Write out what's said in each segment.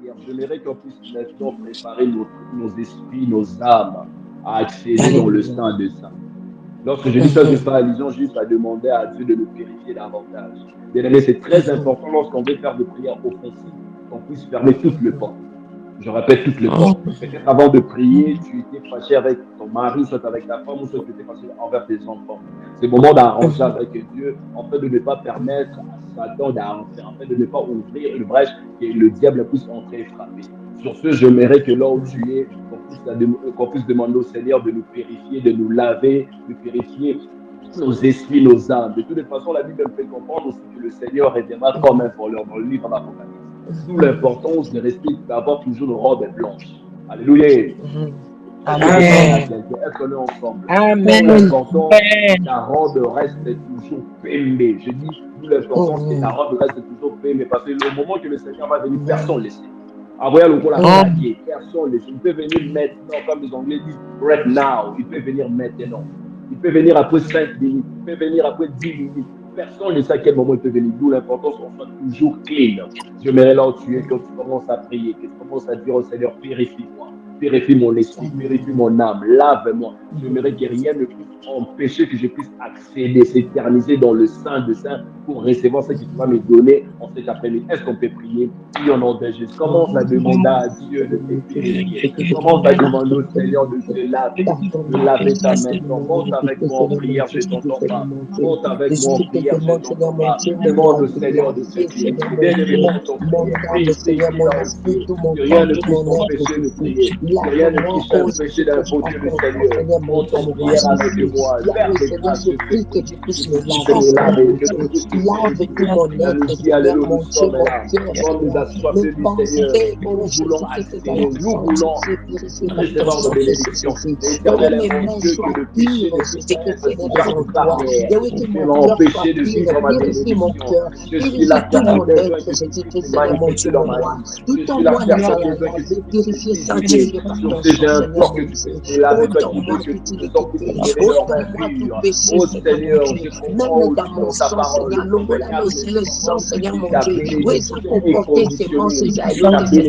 prière. J'aimerais qu'on puisse maintenant préparer nos esprits, nos âmes à accéder dans le sein de saints. Lorsque je dis ça, je fais allusion juste à demander à Dieu de nous purifier davantage. Bien aimé, c'est très important lorsqu'on veut faire de prières offensives qu'on puisse fermer toutes les portes. Je répète toutes les portes. Peut-être avant de prier, tu étais fâché avec ton mari, soit avec ta femme, ou soit tu étais fâché envers tes enfants. C'est le moment d'arranger avec Dieu, en fait de ne pas permettre à Satan d'avancer, en fait de ne pas ouvrir une brèche et le diable puisse entrer et frapper. Sur ce, j'aimerais que là où tu es, qu'on puisse demander au Seigneur de nous purifier, de nous laver, de purifier nos esprits, nos âmes. De toute façon, la Bible fait comprendre aussi que le Seigneur reviendra comme un voleur dans le livre d'Apocalypse. D'où l'importance de rester, d'avoir toujours une robe blanche. Alléluia. Est-ce qu'on est ensemble? D'où l'importance que ta robe reste toujours pémée. Je dis, d'où l'importance que ta robe reste toujours pémée. Parce que le moment que le Seigneur va venir, personne ne le sait. Après, le personne ne le sait. Il peut venir maintenant, comme les Anglais disent, right now. Il peut venir maintenant. Il peut venir après 5 minutes. Il peut venir après 10 minutes. Personne ne sait à quel moment il peut venir. D'où l'importance qu'on soit toujours clean. J'aimerais là où tu es, quand tu commences à prier, que tu commences à dire au Seigneur, purifie-moi. Purifie mon esprit, purifie mon âme, lave-moi. J'aimerais que rien ne puisse empêcher que je puisse accéder, s'éterniser dans le sein de saint pour recevoir ce que tu vas me donner en cet après-midi. Est-ce qu'on peut prier? Oui, au nom de Jésus. Commence à demander à Dieu de te purifier. Commence à demander au Seigneur de te laver ta maison. Monte avec moi en prière, je ne t'entends pas. Monte avec moi en prière, je ne t'entends pas. Demande au Seigneur de te purifier. Bien-aimé, monte en prière. Prie, dans l'esprit. Que rien ne puisse t'empêcher de prier. Que rien ne puisse t'empêcher d'invoquer le Seigneur. Monte en prière avec moi. Père de grâce, je prie que tu puisses me laver. Je prie que tu puisses alléluia, nous sommes là. Comme nous assoiffés du Seigneur. Nous voulons accéder. Nous voulons recevoir nos bénédictions. L'éternel est mon Dieu que le péché ne garde pas terre. Tu m'as empêché de vivre ma bénédiction. Je suis la personne que tu manifestes dans ma vie. Je suis la personne que tu purifier. Sur ce, j'implore que tu puisses laver, toi qui veux que tout le temps puisse se révéler dans ma vie. Oh Seigneur, je comprends dans ta parole. Le sang, Seigneur mon Dieu. Oui, ça comportait ces pensées, Seigneur mon Dieu.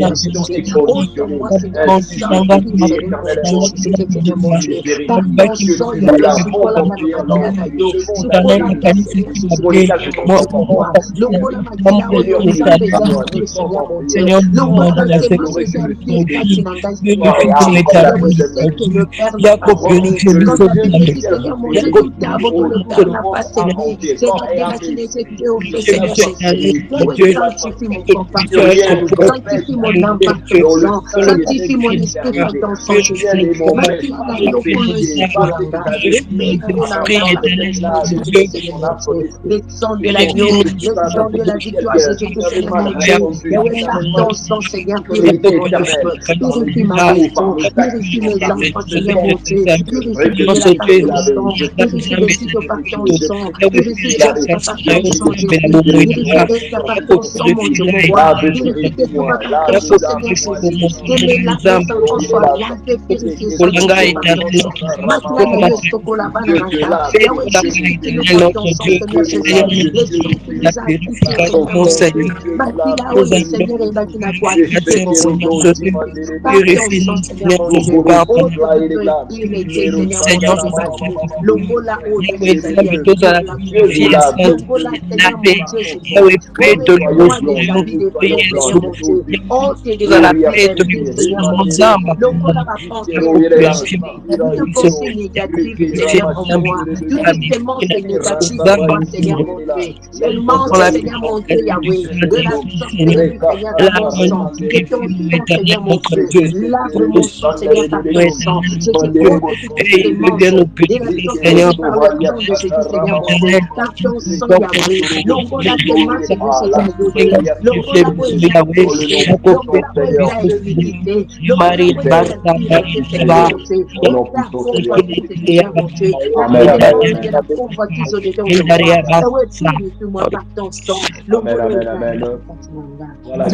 Par ton sang, il y a le support la Seigneur, le sang de l'agneau, le sang de la victoire, Seigneur mon Dieu, sang, Seigneur, purifie mon âme, purifie ma maison, purifie mes enfants, Seigneur mon Dieu, purifie de la part du sang, purifie de suite par ton sang, purifie de par ton sang, purifie par ton sang, mon Dieu, purifie de par ton sang, Seigneur mon Dieu, que mes lapins enfants soient lavés, purifiés, Seigneur, par ton sang. Maintenant, le chocolat, banana, Yahweh, purifie-nous par ton sang, Seigneur Jésus, le sang qui nous a quittés, Seigneur mon Dieu. Bâtis là-haut, le Seigneur est bâti à quoi quitter, mon Seigneur. Par ton sang, Seigneur mon Dieu. Oh, que irrité, Seigneur mon Dieu. Logo là-haut, Seigneur. Logo là, Seigneur mon Dieu, Jésus. Moi, des habits de paix, Seigneur mon Dieu. Oh, t'es de la paix, Seigneur mon Dieu. Logo là, ma pensée, toute pensée négative, Seigneur, en moi. Toute pensée négative, en moi, Seigneur mon Dieu. Seulement, Seigneur mon Dieu, Yahweh, de la sorte, Seigneur, de ton sang, de ton sang, Seigneur mon Dieu. Lave mon sang, Seigneur, par ton sang. Je te demande que tu puisses te manger, de la sorte, Seigneur, par le sang de Jésus, Seigneur mon Dieu. Par ton sang, Yahweh. L'ongo la témoin, Seigneur Jésus. L'ongo la poésie, l'ongo la poésie, l'ongo la poésie, Seigneur mon Dieu. On t'a convoité, Seigneur mon Dieu. La convoitise au dedans de moi. Purifie-moi par ton sang. Voilà,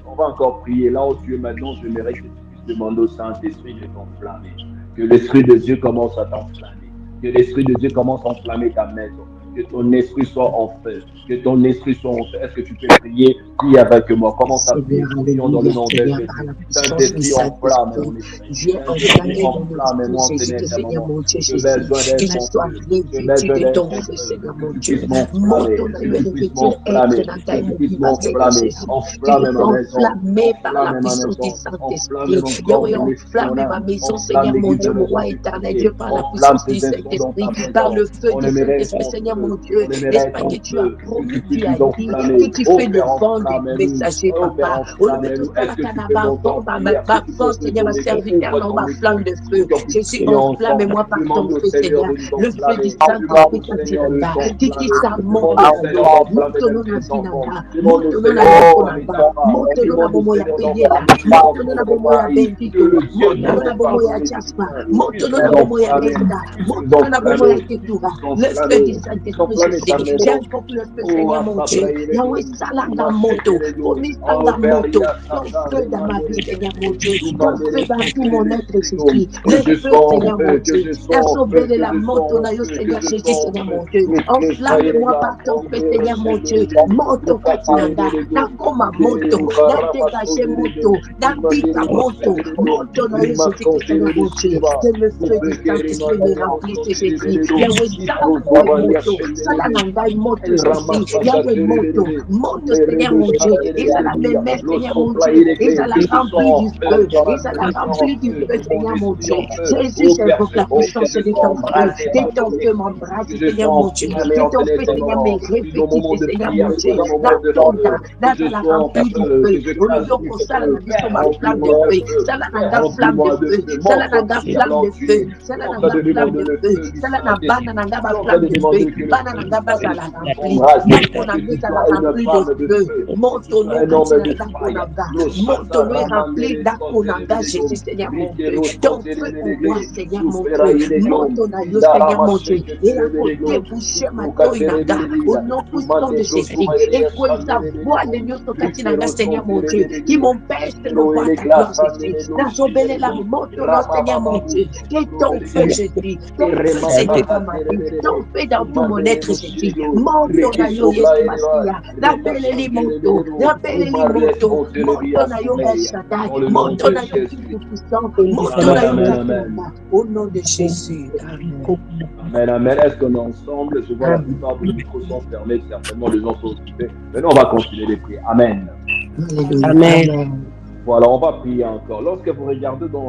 on va encore prier. Là où tu es maintenant, j'aimerais que tu puisses demander au Saint-Esprit de t'enflammer. Que l'Esprit de Dieu commence à t'enflammer. Que l'Esprit de Dieu commence à enflammer ta maison. Que Que ton esprit soit en feu. Que ton esprit soit en feu. Est-ce que tu peux prier? Prie avec moi. Commence à prier. Seigneur, Prions dans le alléluia, nom de Seigneur, par Jésus. la puissance du Saint-Esprit, enflamme Saint-Esprit, mon esprit. viens Saint-Esprit, enflammer mon enflamme-moi, esprit, Seigneur, Jésus, ce Seigneur moment. mon Dieu, J'ai Jésus, besoin que d'être je en sois feu. J'ai revêtu besoin de ton d'être en feu, feu. Seigneur Que mon tu Dieu. puisses Mon m'enflammer. ton Que aïeux, tu le puisses retire être m'enflammer. dans Que ta tu puisses immobilité, Seigneur m'enflammer. Jésus. Tu Enflamme es ma maison. enflammé par la Enflamme ma puissance du maison. Enflamme Saint-Esprit. mon corps, Yahweh, mon esprit, mon enflamme âme. ma maison, Enflamme Seigneur mon l'église de Dieu, mon maison roi du éternel, quartier. Dieu, par la Enflamme puissance du tes instruments dans Saint-Esprit, ta par maison. le feu On du aimerait être Saint-Esprit, en Seigneur mon feu. Dieu. On aimerait N'est-ce être pas que en tu as feu. Que promis, tu tu puisses as nous dit enflammer. que tu Oh fais le Père, vent des enflamme-nous. messagers, Oh Père, papa. Au lieu de enflamme-nous. tout ça, Est-ce la que tu peux canaba, bon, m'entendre ma prier? Est-ce que tu peux force, te Seigneur, ma connecter? serviteur, Ouvre non, ton ma flamme esprit de pour feu. qu'on puisse Jésus, prier ensemble. enflamme-moi par ton Demande au feu, Seigneur Seigneur. de nous Le feu du enflammer. Demande au Saint-Esprit, quand il Seigneur de anda, t'enflammer. tikisa, Demande au Seigneur montonanda, d'enflammer même montono na tes enfants. vinanda, Demande au montono na Seigneur d'enflammer nakonanda, ta femme. montono na Demande au bomo ya Seigneur peyela, d'enflammer tes montono enfants, na ton bomo ya mari. Que bendito, le Dieu de montono nos na bomo ya pardonner, Jasper, divin, puisse montono na nous bomo ya enflammer, Brenda, puisse nous montono na bomo enflammer, ya puisse Ketura. nous Le feu du enflammer, puisse Saint-Esprit, enflammer ta Jésus. J'ai maison. encore plus le feu, Oh, Seigneur mon Dieu. Yahweh, Asabraïlegou, Salanga Moto, Imachekelego, promis oh, Sanga Moto, Beria ton Sata, feu dans ma vie, Remandere, Seigneur mon Dieu, ton feu Zoumandere, dans tout mon Kekelele, être, Spitum. Jésus. Que Le je feu, sois en Seigneur mon feu, que Dieu. je sois La en feu, sauvé de que la je sois moto, en na yo, feu, que Seigneur je Jésus, sois en Seigneur feu. mon Dieu. Enflamme-moi Mikresaïlega, par ton feu, Ambere Seigneur mon Dieu. Shenderebo, Moto Katinanda, Ukatelelego, Nakoma Ikere Moto, na Ukaraba dégager Soderebo, Moto, na bita Imanderebo Moto, Shenderebo, Moto na yo, Jésus, Seigneur Rimakontere mon Dieu. Sheba, Que le feu du Upekere Saint-Esprit me Manderebo remplisse, Jésus. Soderebo, Yahweh, Salangai Iprozovaria Moto, Shenderebo, Salangai Moto, Jésus. Yahweh Moto, Ramasakaterere, Moto, Seigneur Meredo mon Dieu. Et ça la Chandereberia, met, l'eau Seigneur mon Dieu. s'emploie Et ça l'église, la que ce soit remplit en du feu, feu. Et ma ça la maison en remplit du feu, feu, mon Seigneur mon esprit Dieu. en feu. Jésus, Oh Père, j'invoque la que puissance je de sois ton feu. embrasé Que par ton ton feu esprit, m'embrasse, que je sois Seigneur mon Dieu. enflammé Que en ton tel feu, ces Seigneur, me moments, puis nos moments répétisse, de Seigneur prière mon soient Dieu. des Dans moments de ton feu, temps, que dans je la sois en remplie du feu, feu. que je Au lieu fasse du de ça, feu. la mission, Père, ma flamme de remplis-moi de feu. feu. Ça la Père, nanga flamme de remplis-moi de feu. feu. Ça la Montre nanga ta flamme de feu. talentueux. Ça Tu es la en train nanga de flamme demander de le feu. feu du Ça la nanga Saint-Esprit. nanga Tu ba es en train flamme de de feu. demander que le Bana feu du nanga ba ça la Saint-Esprit remplit. t'embrasse, Nakona que tu ça la sois une remplit de femme de feu. feu, que tu sois Montono un homme de katinanda faille. konanga. Lo shata Montono est rempli ramandele d'akonanga, soterebelegum, Jésus Seigneur mon Dieu. rikero Ton feu pour moi, soterebelegum, Seigneur mon Dieu. soufera ilegum, Montono yo, Seigneur indarama mon Dieu. Et à côté, sheketerebelegum, boucher ma ikruka toinanga. Au terebelega, nom puissant zumande de Jésus. brosova Et elia quoi ça voit les shanderebelegum, lieux sur katinanga, rikero Seigneur mon Dieu. Qui soterebelegum, m'empêche de me ikero voir ta elegla gloire, Jésus. sanderebelegum, Nazobele la shenderebelegum, montono, Seigneur mon ramabababu, Dieu. Que ton feu, ikrobelegum, Jésus. Ton feu, Seigneur, dans ma vie. Remasakaterere, Ton feu dans tout mon être, Zumanderebo Jésus. Shirego, Montono yo, Rekisobla Yesu Ereba, Masia. Napeleli moto. Remashanderebo, Napeleli Umaria moto. Contelebia Montono yo, El Sumeria, Shaddai. dans le nom de Montono yo, Jésus. Tout-Puissant. Amen, Montono yo, amen, amen. Katinanga. Au nom de Jésus. Amen. Amen, amen. Est-ce qu'on est ensemble? Je vois la Amen. plupart des micros sont fermés, certainement les gens sont occupés. Maintenant, on va continuer les prières. Amen. Alléluia. Amen. Amen. Voilà, on va prier encore. Lorsque vous regardez dans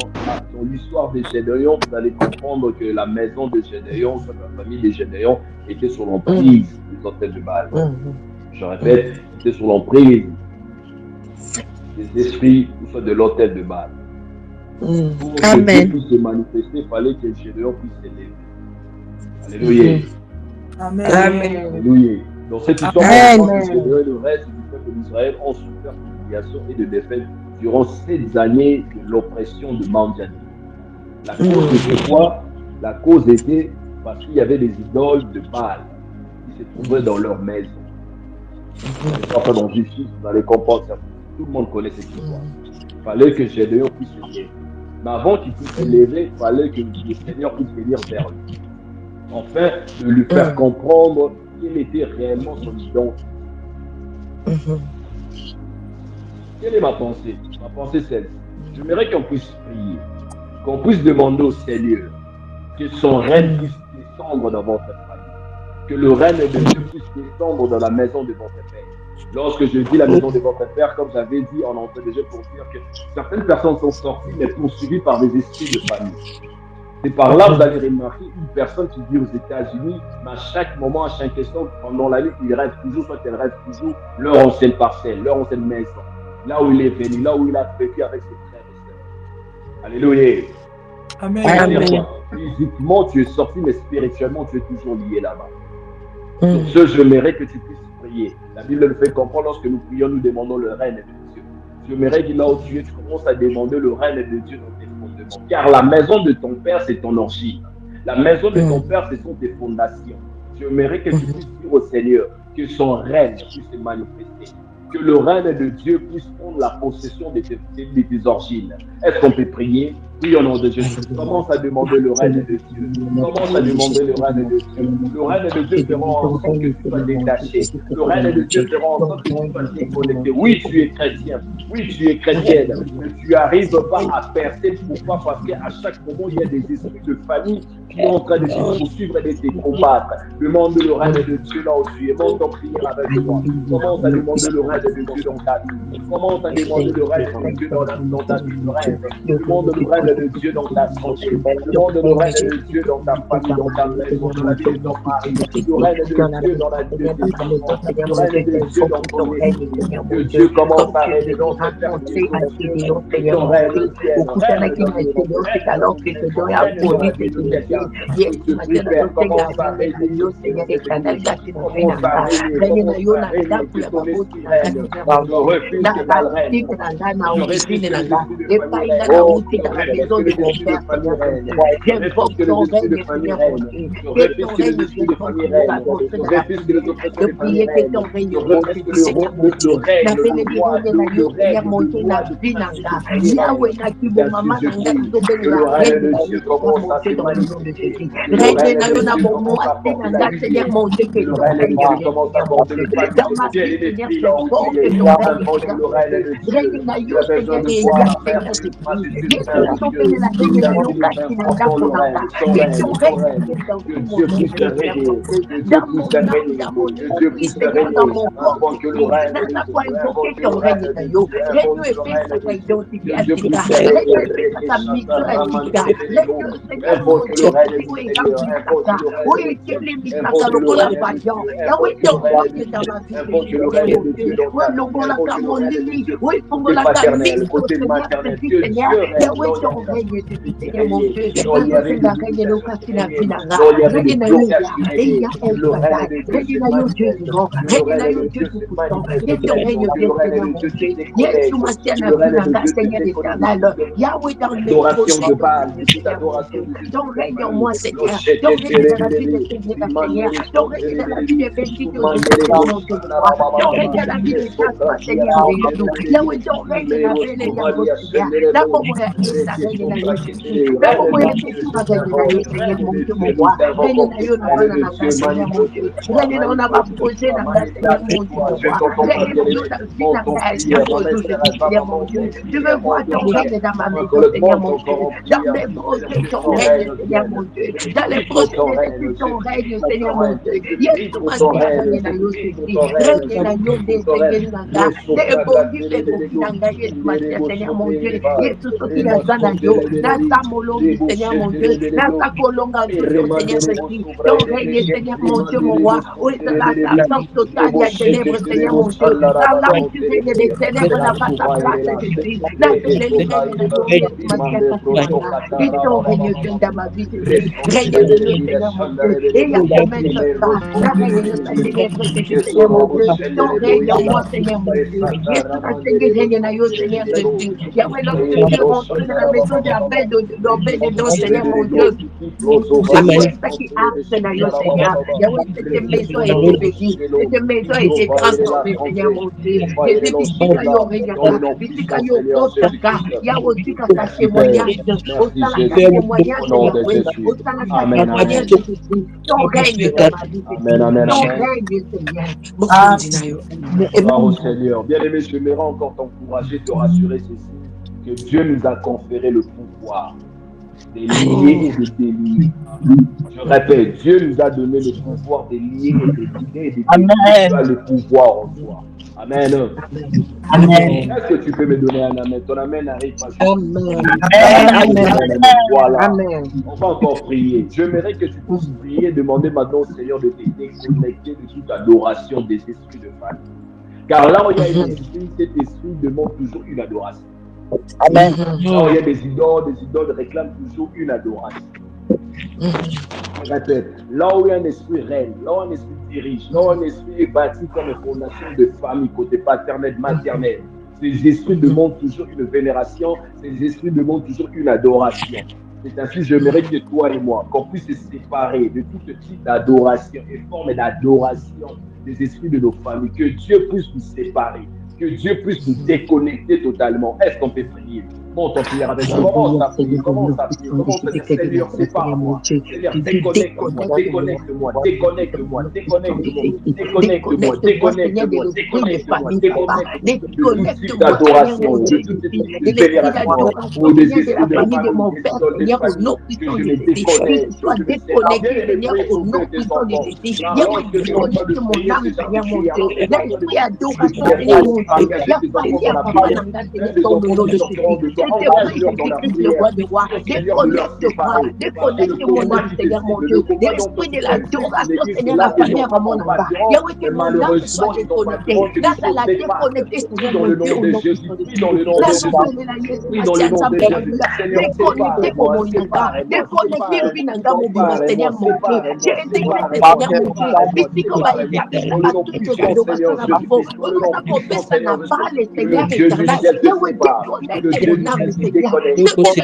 l'histoire de Gédéon, vous allez comprendre que la maison de Gédéon, soit la famille de Gédéon, était sous l'emprise des hôtels de Baal. Je répète, était sous l'emprise des esprits, ou soit de l'hôtel de Baal. Pour que Dieu puisse se manifester, il fallait que Gédéon puisse s'élever. Alléluia. Amen. Alléluia. Dans cette histoire, on comprend que Gédéon et le reste du peuple d'Israël ont souffert d'humiliation et de défaite durant 7 années de l'oppression de Madian. La cause était quoi? La cause était parce qu'il y avait des idoles de Baal qui se trouvaient dans leur maison. Enfin, dans Justice, vous allez comprendre ça. Tout le monde connaît cette histoire. Il fallait que Gédéon puisse se lever. Mais avant qu'il puisse se lever, il fallait que le Seigneur puisse venir vers lui. Enfin, de lui faire comprendre quelle était réellement son identité. Quelle est ma pensée? Ma pensée, c'est celle-ci. J'aimerais qu'on puisse prier, qu'on puisse demander au Seigneur que son règne puisse descendre dans votre famille, que le règne de Dieu puisse descendre dans la maison de votre Père. Lorsque je dis la maison de votre Père, comme j'avais dit en entrée déjà pour dire que certaines personnes sont sorties mais poursuivies par des esprits de famille. C'est par là que vous allez remarquer une personne qui vit aux États-Unis, mais à chaque moment, à chaque instant, pendant la nuit, il rêve toujours, soit elle rêve toujours leur ancienne parcelle, leur ancienne maison, là où il est venu, là où il a vécu avec ses frères et sœurs. Alléluia. Amen. Amen. Physiquement, tu es sorti, mais spirituellement, tu es toujours lié là-bas. Pour ce, j'aimerais que tu puisses prier. La Bible le fait comprendre, lorsque nous prions, nous demandons le règne de Dieu. J'aimerais que là où tu es, tu commences à demander le règne de Dieu dans tes fondements. Car la maison de ton Père, c'est ton origine. La maison de ton Père, ce sont tes fondations. J'aimerais que tu puisses dire au Seigneur que son règne puisse se manifester. que le règne de Dieu puisse prendre la possession de tes origines. Est-ce qu'on peut prier? Oui, au nom de Jésus. Commence à demander le règne de Dieu. Commence à demander le règne de Dieu. Le règne de Dieu fera en sorte que tu sois détaché. Le règne de Dieu fera en sorte que tu sois déconnecté. Oui, tu es chrétien. Oui, tu es chrétienne. Mais tu n'arrives pas à percer. Pourquoi? Parce qu'à chaque moment, il y a des esprits de famille qui sont en train de te poursuivre et de te combattre. Demande le règne de Dieu là où tu es. Monte ton prière avec moi. Commence à demander le règne de Dieu dans ta vie. Commence à demander le règne de Dieu dans ta vie de rêve. Demande le règne de Dieu dans ta santé. Demande le règne de Dieu dans ta famille, dans ta maison, dans la vie de ton mari. Le règne de Dieu dans la vie de tes enfants. Le règne de Dieu dans ton esprit. Que Dieu commence à régner dans cette terre. Que ton règne vienne. Alors que te donne à produire tes bénéfices. Que tu Père commence à régner. Commence à régner. Que ton esprit règne. Je refuse que mal règne. Je refuse que l'esprit de famille règne. Je refuse que l'esprit de famille règne. Je refuse que l'esprit de famille règne. Je refuse que l'esprit de famille règne. Je refuse que les oppressions de famille règne. Je refuse que le règne, le roi, le règne de le règne de Dieu commence à se manifester. Le règne de Dieu commence à porter la lumière. Le règne de Dieu commence à porter le paquet. Dieu est l'esprit là où tu es. Invoque le règne de Dieu. Tu as besoin de voir, Père, que Dieu puisse te régner, que Dieu puisse te régner, que Dieu puisse te régner, invoque le règne de Dieu, invoque le règne de Dieu, invoque le règne de Dieu, que Dieu puisse te régner, invoque le règne du Seigneur, invoque le règne du Seigneur, invoque le règne du Seigneur, invoque le règne de Dieu, invoque le règne de Dieu, invoque le règne de Dieu dans ta vie, invoque le règne de Dieu, côté paternel, côté maternel, que Dieu règne dans ta vie, il y avait des blocages qui régnaient, il y avait des blocages qui régnaient, le règne de Dieu se manifeste, le règne de Dieu se manifeste, le règne de Dieu se déconnecte, le règne de Dieu se déconnecte, adoration de Baal, adoration de Dieu, ton règne en moi, Seigneur, ton règne dans la vie de Seigneur, ton règne dans la vie des petites ton règne dans la vie des gens, Seigneur, Yahweh, ton règne dans la vie des gens, Seigneur, là pour moi, ça règne dans la vie, là pour moi, ça règne dans la vie, Seigneur, mon Dieu, mon roi, règne dans la vie, Seigneur, mon Dieu, règne dans la projet dans la Seigneur, mon Dieu, mon roi, règne dans la vie dans la vie, Seigneur, mon Dieu, je veux voir ton règne dans ma maison, Seigneur, mon Dieu, dans mes projets, ton règne, Seigneur, mon Dieu, dans les projets, ton règne, Seigneur, mon Dieu, Yesu Masia, règne dans nos esprits, règne dans nos désirés, les bondis, les bondis, Yesu Masia, Seigneur, mon Dieu, Yesu Soki, la Zanayo, Nasa Molongi, Seigneur, mon Dieu, Nasa Kolonga, Seigneur, Jésus, ton règne, Seigneur, mon Dieu, mon roi, oui, c'est la force totale, il y a ténèbres, Seigneur, mon Dieu, la tu règne des ténèbres, n'a pas ta place, Jésus, la règne de nos Yesu Masia, et ton règne dans ma vie, règne de nous, Seigneur, mon Dieu, et il y a promesse ça, la règne de ta ténèbre, Seigneur, mon Dieu, ton règne en moi, Seigneur, mon Dieu, Yesu Masia, règne dans yo, Seigneur, Jésus, Yahweh, lorsque tu es rentré dans la maison d'Obed-Edom, Seigneur, mon Dieu, c'est ça qui a dans yo, Seigneur, Yahweh, cette maison a été bénie, cette maison a été transformée, Seigneur, mon Dieu, Jésus, ici, quand yo règne, ici, quand yo porte, Yahweh, tu as ta témoignage, au sein de ta témoignage, Yahweh, au sein de ta témoignage, ton règne dans ma vie, ton règne, Seigneur. Gloire au Seigneur. Bien-aimé, je m'aimerais encore t'encourager, te rassurer ceci, que Dieu nous a conféré le pouvoir de lier et de délier. Je répète, Dieu nous a donné le pouvoir de lier et de lier et de délier. Tu as le pouvoir en toi. Amen. Amen. Est-ce que tu peux me donner un amen? Ton amen n'arrive pas. Amen. Voilà. Amen. On va encore prier. J'aimerais que tu puisses prier, demander maintenant au Seigneur de te déconnecter de toute adoration des esprits de famille. Car là où il y a un esprit, cet esprit demande toujours une adoration. Amen. Là où il y a des idoles réclament toujours une adoration. Je répète, là où il y a un esprit règne, là où un esprit dirige, là où un esprit est bâti comme une fondation de famille, côté paternel, maternel, ces esprits demandent toujours une vénération, ces esprits demandent toujours une adoration. C'est ainsi, j'aimerais que toi et moi, qu'on puisse se séparer de toute type d'adoration et forme d'adoration des esprits de nos familles, que Dieu puisse nous séparer. que Dieu puisse nous déconnecter totalement. Est-ce qu'on peut prier? Bon, ton prière avec nous. Commence à prier. Commence à prier. Commence à dire, Seigneur, c'est pas moi. Seigneur, déconnecte-moi, déconnecte-moi, déconnecte-moi, déconnecte-moi, déconnecte-moi, déconnecte-moi, déconnecte-moi, déconnecte-moi de tout type d'adoration, de tout type de vénération, ou des esprits de famille de mon père, Seigneur, au nom puissant de Jésus. Que sois déconnecté, Seigneur, au nom puissant de Jésus. Yahweh, déconnecte mon âme, Seigneur, mon Dieu. L'esprit d'adoration, Seigneur, mon Dieu. Yahweh, Papa, Seigneur, ton nom de Jésus. Je te prie, Jésus-Christ, le roi de rois, déconnecte-moi, déconnecte mon âme, Seigneur mon Dieu, l'esprit de l'adoration, Seigneur, la famille à mon âme. Yahweh, que mon âme soit déconnectée, grâce à la déconnecter, Seigneur mon Dieu, au nom de Jésus. Déconnecté pour mon âme, déconnecté, Pinanga, mon baba, Seigneur mon Dieu, j'ai intégré, Seigneur mon Dieu, ici qu'on va y appeler la paquet d'adoration à ma peau, on a coupé ça n'a pas le Seigneur éternel, Yahweh, déconnecte mon âme, Seigneur, déconnecte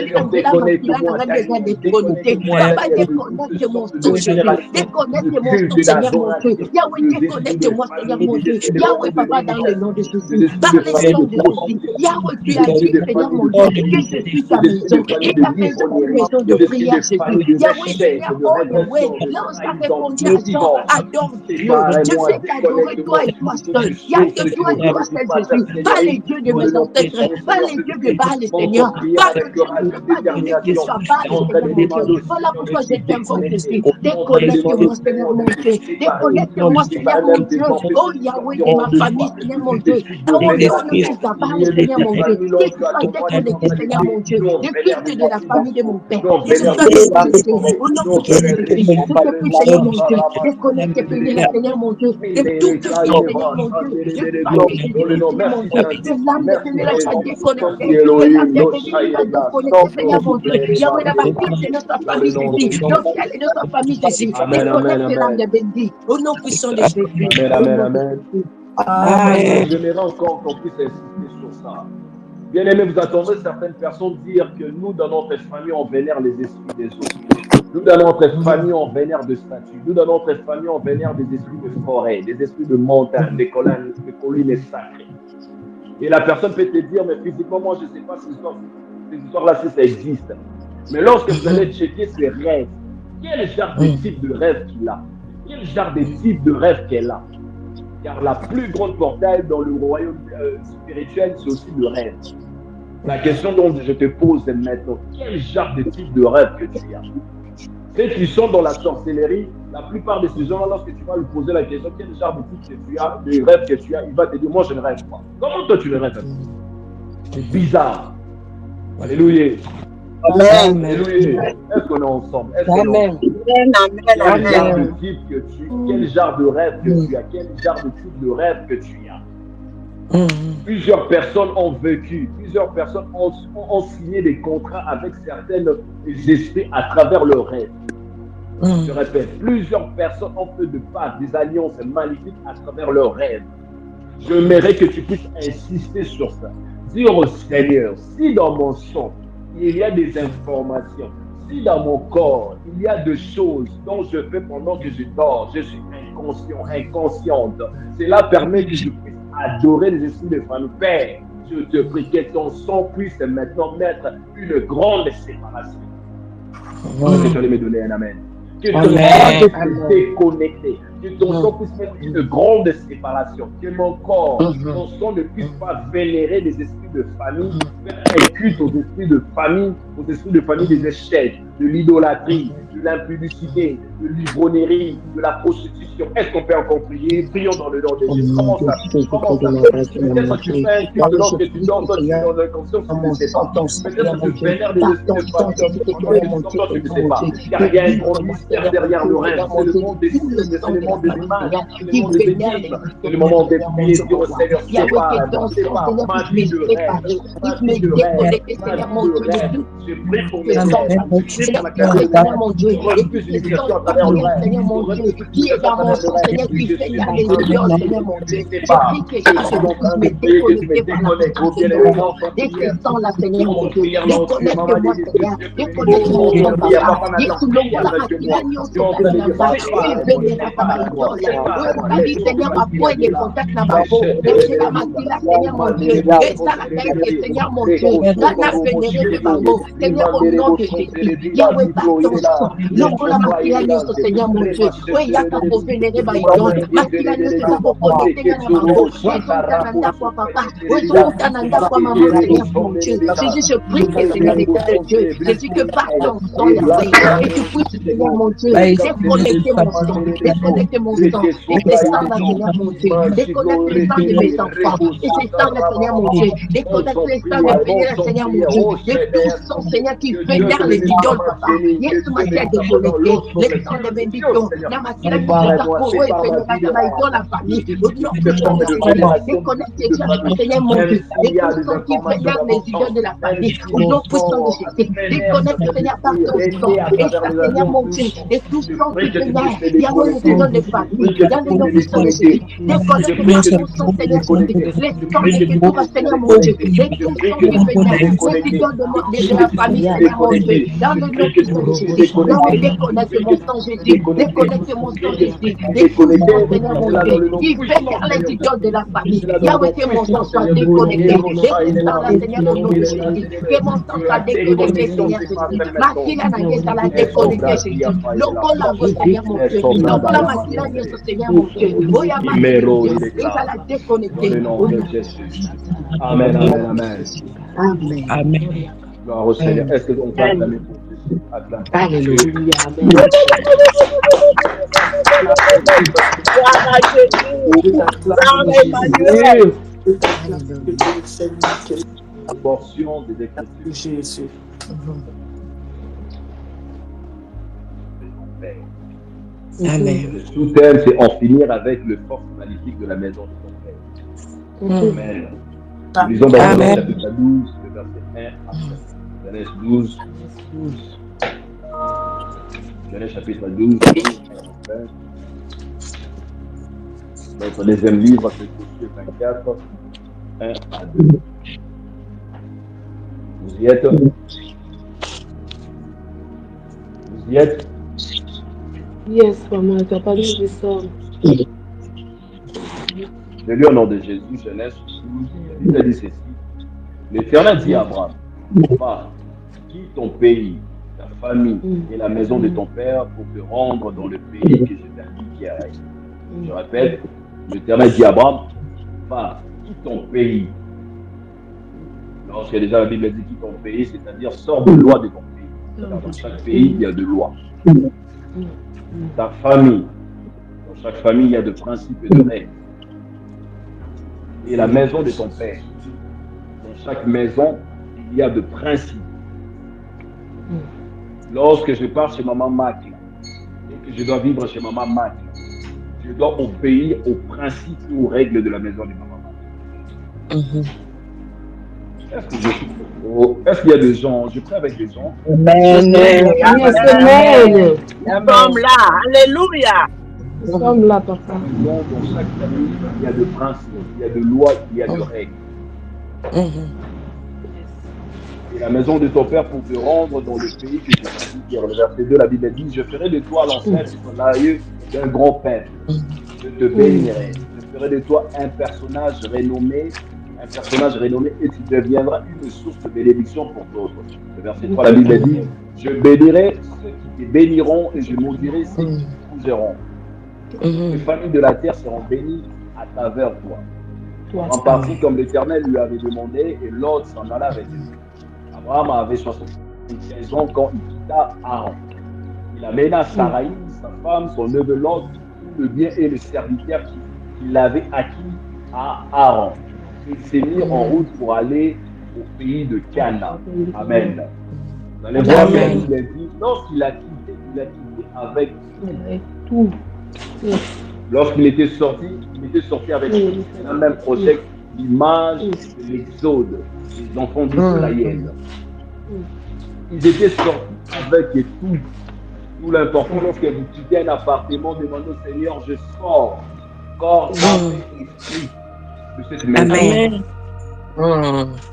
mon souffle, déconnecte mon Seigneur mon Dieu, Yahweh, déconnecte-moi, Seigneur mon Dieu, Yahweh, Papa, dans le nom de Jésus, par les sons de Jésus, Yahweh, tu as dit, Seigneur mon Dieu, que je suis ta maison, et ta maison est une maison de prière, Jésus, Yahweh, Seigneur, oh Yahweh, là où ça répondit à Jean, adore Dieu, je sais qu'adorer toi et toi seul, il n'y a que toi et toi seul, Jésus, pas les dieux de mes ancêtres, pas les dieux de Baal, Seigneur, pas de Dieu, pas de Dieu qui soit Baal, Seigneur mon Dieu, voilà pourquoi je t'invoque, Jésus, déconnecte-moi, Seigneur mon Dieu, déconnecte-moi, Seigneur mon Dieu, oh Yahweh, de ma famille, Seigneur mon Dieu, oh Dieu, ne nous a pas, Seigneur mon Dieu, que tu sois déconnecté, Seigneur mon Dieu, des fils de la famille de mon père, que ce soit déconnecté, au nom de Jésus, je te prie, Seigneur mon Dieu, déconnecte, Seigneur mon Dieu, de tout ce Seigneur mon Dieu, de famille, Seigneur mon Dieu, de l'âme de Seigneur, soit déconnecté, de l'âme de Seigneur, soit déconnecté, Seigneur mon Dieu, Yahweh, la bâtisse de notre famille, Jésus, donc elle est notre famille, Jésus, déconnecte l'âme de Béni, au nom puissant de Jésus. Amen, amen. J'aimerais encore qu'on puisse insister sur ça. Bien aimé, vous entendrez certaines personnes dire que nous, dans notre famille, on vénère les esprits des autres. Nous, dans notre famille, on vénère de statues. Nous, dans notre famille, on vénère des esprits de forêt, des esprits de montagnes, des collines sacrées. Et la personne peut te dire, mais physiquement, moi, je ne sais pas ces histoires-là, si ça existe. Mais lorsque vous allez checker ses rêves, quel genre de type de rêve qu'il a? Quel genre de type de rêve qu'elle a? Car la plus grande portail dans le royaume spirituel, c'est aussi le rêve. La question dont je te pose maintenant, quel genre de type de rêve que tu as? Ceux qui sont dans la sorcellerie, la plupart de ces gens-là, lorsque tu vas lui poser la question, quel genre de type que tu as, de rêve que tu as, il va te dire, moi je ne rêve pas. Comment toi tu ne rêves pas? C'est bizarre. Alléluia. Amen. Alléluia. Est-ce qu'on est ensemble? Amen. Amen. Quel genre de rêve que tu as? Quel genre de type de rêve que tu as? Plusieurs personnes ont vécu, plusieurs personnes ont signé des contrats avec certaines esprits à travers leurs rêves. Je répète, plusieurs personnes ont fait de part des alliances magnifiques à travers leurs rêves. J'aimerais que tu puisses insister sur ça. Dire au Seigneur, si dans mon sang, il y a des informations, si dans mon corps, il y a des choses dont je fais pendant que je dors, je suis inconscient, inconsciente, cela permet que je puisse adorer les esprits de famille. Père, je te prie que ton sang puisse maintenant mettre une grande séparation. Que tu allais me donner un amen. Que ton sang puisse déconnecter. Que ton sang puisse mettre une grande séparation. Que mon corps, mon sang ne puisse pas vénérer les esprits de famille, faire un culte aux esprits de famille, des échecs, de l'idolâtrie, de l'impudicité, de l'ivrognerie, de la prostitution. Est-ce qu'on peut encore prier? Prions dans le nom de Jésus. Comment ça? Peut-être que tu fais un culte lorsque tu dors, toi tu es dans l'inconscient, tu ne sais pas. Peut-être que tu vénères des esprits de famille, toi tu ne sais pas. Car il y a un gros mystère derrière le rêve. C'est le monde des signes, c'est le monde des images, c'est le monde des énigmes. C'est le moment des prières, dire au Seigneur, sépare ma vie de rêve, ma vie de rêve, ma vie de rêve. Je prie pour mes enfants. Seigneur mon Dieu, Seigneur mon Dieu, qui est dans mon sang, Seigneur, qui fait y aller les lions, Seigneur mon Dieu. Je prie que je me déconnecte par la puissance des puissants, là, Seigneur mon Dieu. Déconnecte-moi, Seigneur, déconnecte-moi, Seigneur, Papa. Déconnecte-moi, Papa. Seigneur, à point de contact n'a pas beau. Et la matila, Seigneur mon Dieu. Et ça la tête, Seigneur mon Dieu. Dans la vénérée de Babo. Seigneur, au nom de Jésus. Yahweh, par ton sang. L'oncle la matila, Seigneur mon Dieu. Oui, Yaka pour vénérer Baïdon. Matila, nous sommes pour connecter dans la Babo. Tananda pour papa. Tananda pour maman, Seigneur mon Dieu. Jésus, je prie que Seigneur éternel Dieu. Jésus, que par ton sang, Yahweh. Et tu puisses, Seigneur mon Dieu. Déconnecter mon sang. Déconnecter mon sang. Et descendre, Seigneur mon Dieu. Déconnecter le sang de mes enfants. Et descendre, Seigneur mon Dieu. Déconnecter le sang de bénir, Seigneur mon Dieu. De tout son, Seigneur, qui vénère les idoles, papa. Yes, ma tête déconnecté. Le sang de bénédiction. Namakila, qui se pour eux et vénérer dans la famille. Au nom de Jésus. Déconnecter, Seigneur mon Dieu. Et tout son qui vénère les idoles de la famille. Au nom puissant de Jésus. Déconnecte, Seigneur, par ton sang. Et ça, Seigneur mon Dieu. Et tout son qui vénère. Yahweh, les idoles de famille. Dans le nom puissant de Jésus. Déconnecte par ton sang, Seigneur mon Dieu. Les sangs qui courent, Seigneur mon Dieu. Les tout sang qui vénère. Les idoles de la famille, Seigneur mon Dieu. Dans le nom puissant de Jésus. Yahweh, déconnecte mon sang, Jésus. Déconnecte mon sang, Jésus. Les tout sang, Seigneur mon Dieu. Qui vénère les idoles de la famille. Yahweh, que mon sang soit déconnecté. Déconnecte, Seigneur, au nom de Jésus. Que mon sang soit déconnecté, Seigneur Jésus. Makila na ngesa la déconnecté, Jésus. Loko la go, Seigneur mon Dieu. Loko la makila ngesa, Seigneur mon Dieu. Oya makila, et ça la déconnecté. Au nom de Jésus. Amen, amen, amen. Amen. Amen. Gloire au Seigneur. Est-ce qu'on peut acclamer pour Jésus? Alléluia. Amen. La portion des Écritures. Jésus. Amen. Le sous-thème, c'est en finir avec le force magnifique de la maison de ton Père. Amen. Nous lisons dans Genèse chapitre 12, le verset 1 à 7. Genèse 12. Genèse chapitre 12, notre deuxième livre, c'est Josué 24, 1 à 2. Vous y êtes? Vous y êtes? Yes, maman, tu n'as pas lu du sang. Je lis au nom de Jésus, Genèse 12, il a dit ceci. L'Éternel dit à Abraham, va, quitte ton pays, ta famille et la maison de ton père pour te rendre dans le pays que je t'indique qui arrive. Je répète, l'Éternel dit à Abraham, va, quitte ton pays. Lorsque déjà la Bible dit quitte ton pays, c'est-à-dire sors de loi de ton pays. Car dans chaque pays, il y a de lois. Ta famille, dans chaque famille, il y a de principes et de règles. Et la maison de ton père, dans chaque maison, il y a de principes. Lorsque je pars chez maman Mac et que je dois vivre chez maman Mac, je dois obéir aux principes et aux règles de la maison de maman Mac. Est-ce qu'il y a des gens? Je prie avec des gens. Amen. Amen. Nous sommes là. Alléluia. Nous sommes là, papa. Dans chaque famille, il y a de principes, il y a de lois, il y a de règles. Et la maison de ton père pour te rendre dans le pays que je t'ai dit. Le verset 2, la Bible dit, je ferai de toi l'ancêtre et ton aïeux d'un grand peuple. Je te bénirai. Je ferai de toi un personnage renommé et tu deviendras une source de bénédiction pour d'autres. Le verset 3, la Bible dit, je bénirai ceux qui te béniront et je maudirai ceux qui t'épouseront. Les familles de la terre seront bénies à travers toi. En partie comme l'Éternel lui avait demandé, et Lot s'en alla avec lui. Abraham avait 75 ans quand il quitta Haran. Il amena Sarai, sa femme, son neveu Lot, tout le bien et le serviteur qu'il avait acquis à Haran. Ils s'est mis en route pour aller au pays de Canaan. Amen. Vous allez voir qu'il a dit, lorsqu'il a quitté avec tout. Lorsqu'il était sorti avec la même projet, l'image de l'Exode, des enfants d'Israël. Ils étaient sortis avec tout l'important. Lorsque vous quittez un appartement, demandez au Seigneur, je sors, corps, âme et esprit de cette maison. Amen.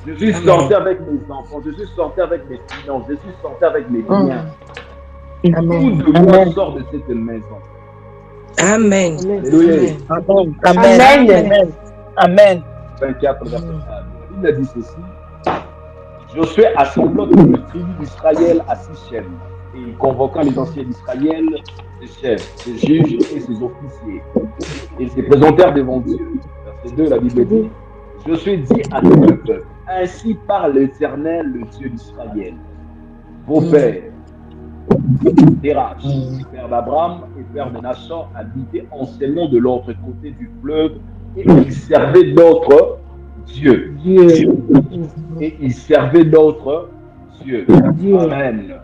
Je suis sorti avec mes enfants, je suis sorti avec mes finances, je suis sorti avec mes biens. Tout de moi sort de cette maison. Amen. Alléluia. Amen. Amen. Amen. 24, verset 1. Il a dit ceci. Josué assembla toutes les tribus d'Israël à Sichem, et il convoqua les anciens d'Israël, ses chefs, ses juges et ses officiers. Ils se présentèrent devant Dieu. Verset 2, la Bible dit, Josué dit à tout le peuple, ainsi parle l'Éternel, le Dieu d'Israël. Vos pères, Terach, père d'Abraham et père de Nachor, habitaient anciennement de l'autre côté du fleuve, et ils servaient d'autres dieux. Et ils servaient d'autres dieux. Amen.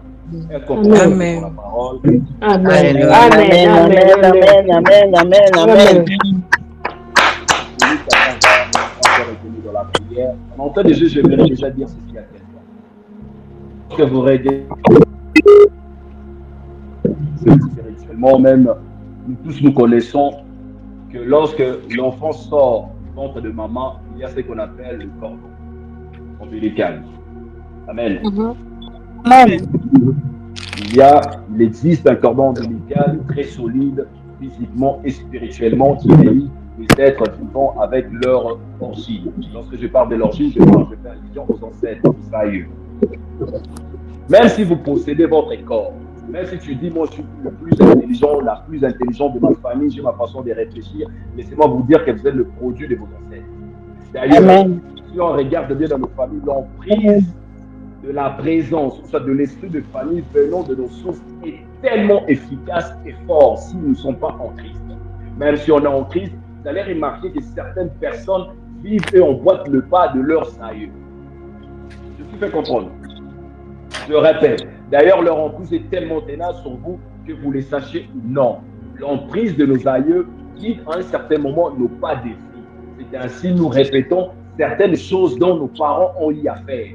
Est-ce qu'on peut Amen. la parole? Amen. Amen. Amen. Amen. Amen. Amen. Amen. Dans la prière. En entend déjà, j'aimerais déjà dire ceci à quelqu'un. Que vous regardez spirituellement même, nous tous nous connaissons que lorsque l'enfant sort du ventre de maman, il y a ce qu'on appelle le cordon ombilical. Amen. Amen. Il existe un cordon ombilical très solide physiquement et spirituellement qui lie les êtres vivants avec leur origine. Lorsque je parle de l'origine, je fais allusion aux ancêtres, aux aïeux. Même si vous possédez votre corps, même si tu dis, moi je suis le plus intelligent, la plus intelligente de ma famille, j'ai ma façon de réfléchir, laissez-moi vous dire que vous êtes le produit de vos ancêtres. D'ailleurs, si on regarde bien dans nos familles, l'emprise de la présence, soit de l'esprit de famille venant de nos sources est tellement efficace et fort si nous ne sommes pas en Christ. Même si on est en Christ, vous allez remarquer que certaines personnes vivent et emboîtent le pas de leurs aïeux. Je vous fais comprendre. Je répète, d'ailleurs, leur emprise est tellement ténace sur vous que vous les sachiez ou non. L'emprise de nos aïeux guide à un certain moment nos pas des vies. C'est ainsi nous répétons certaines choses dont nos parents ont eu à faire.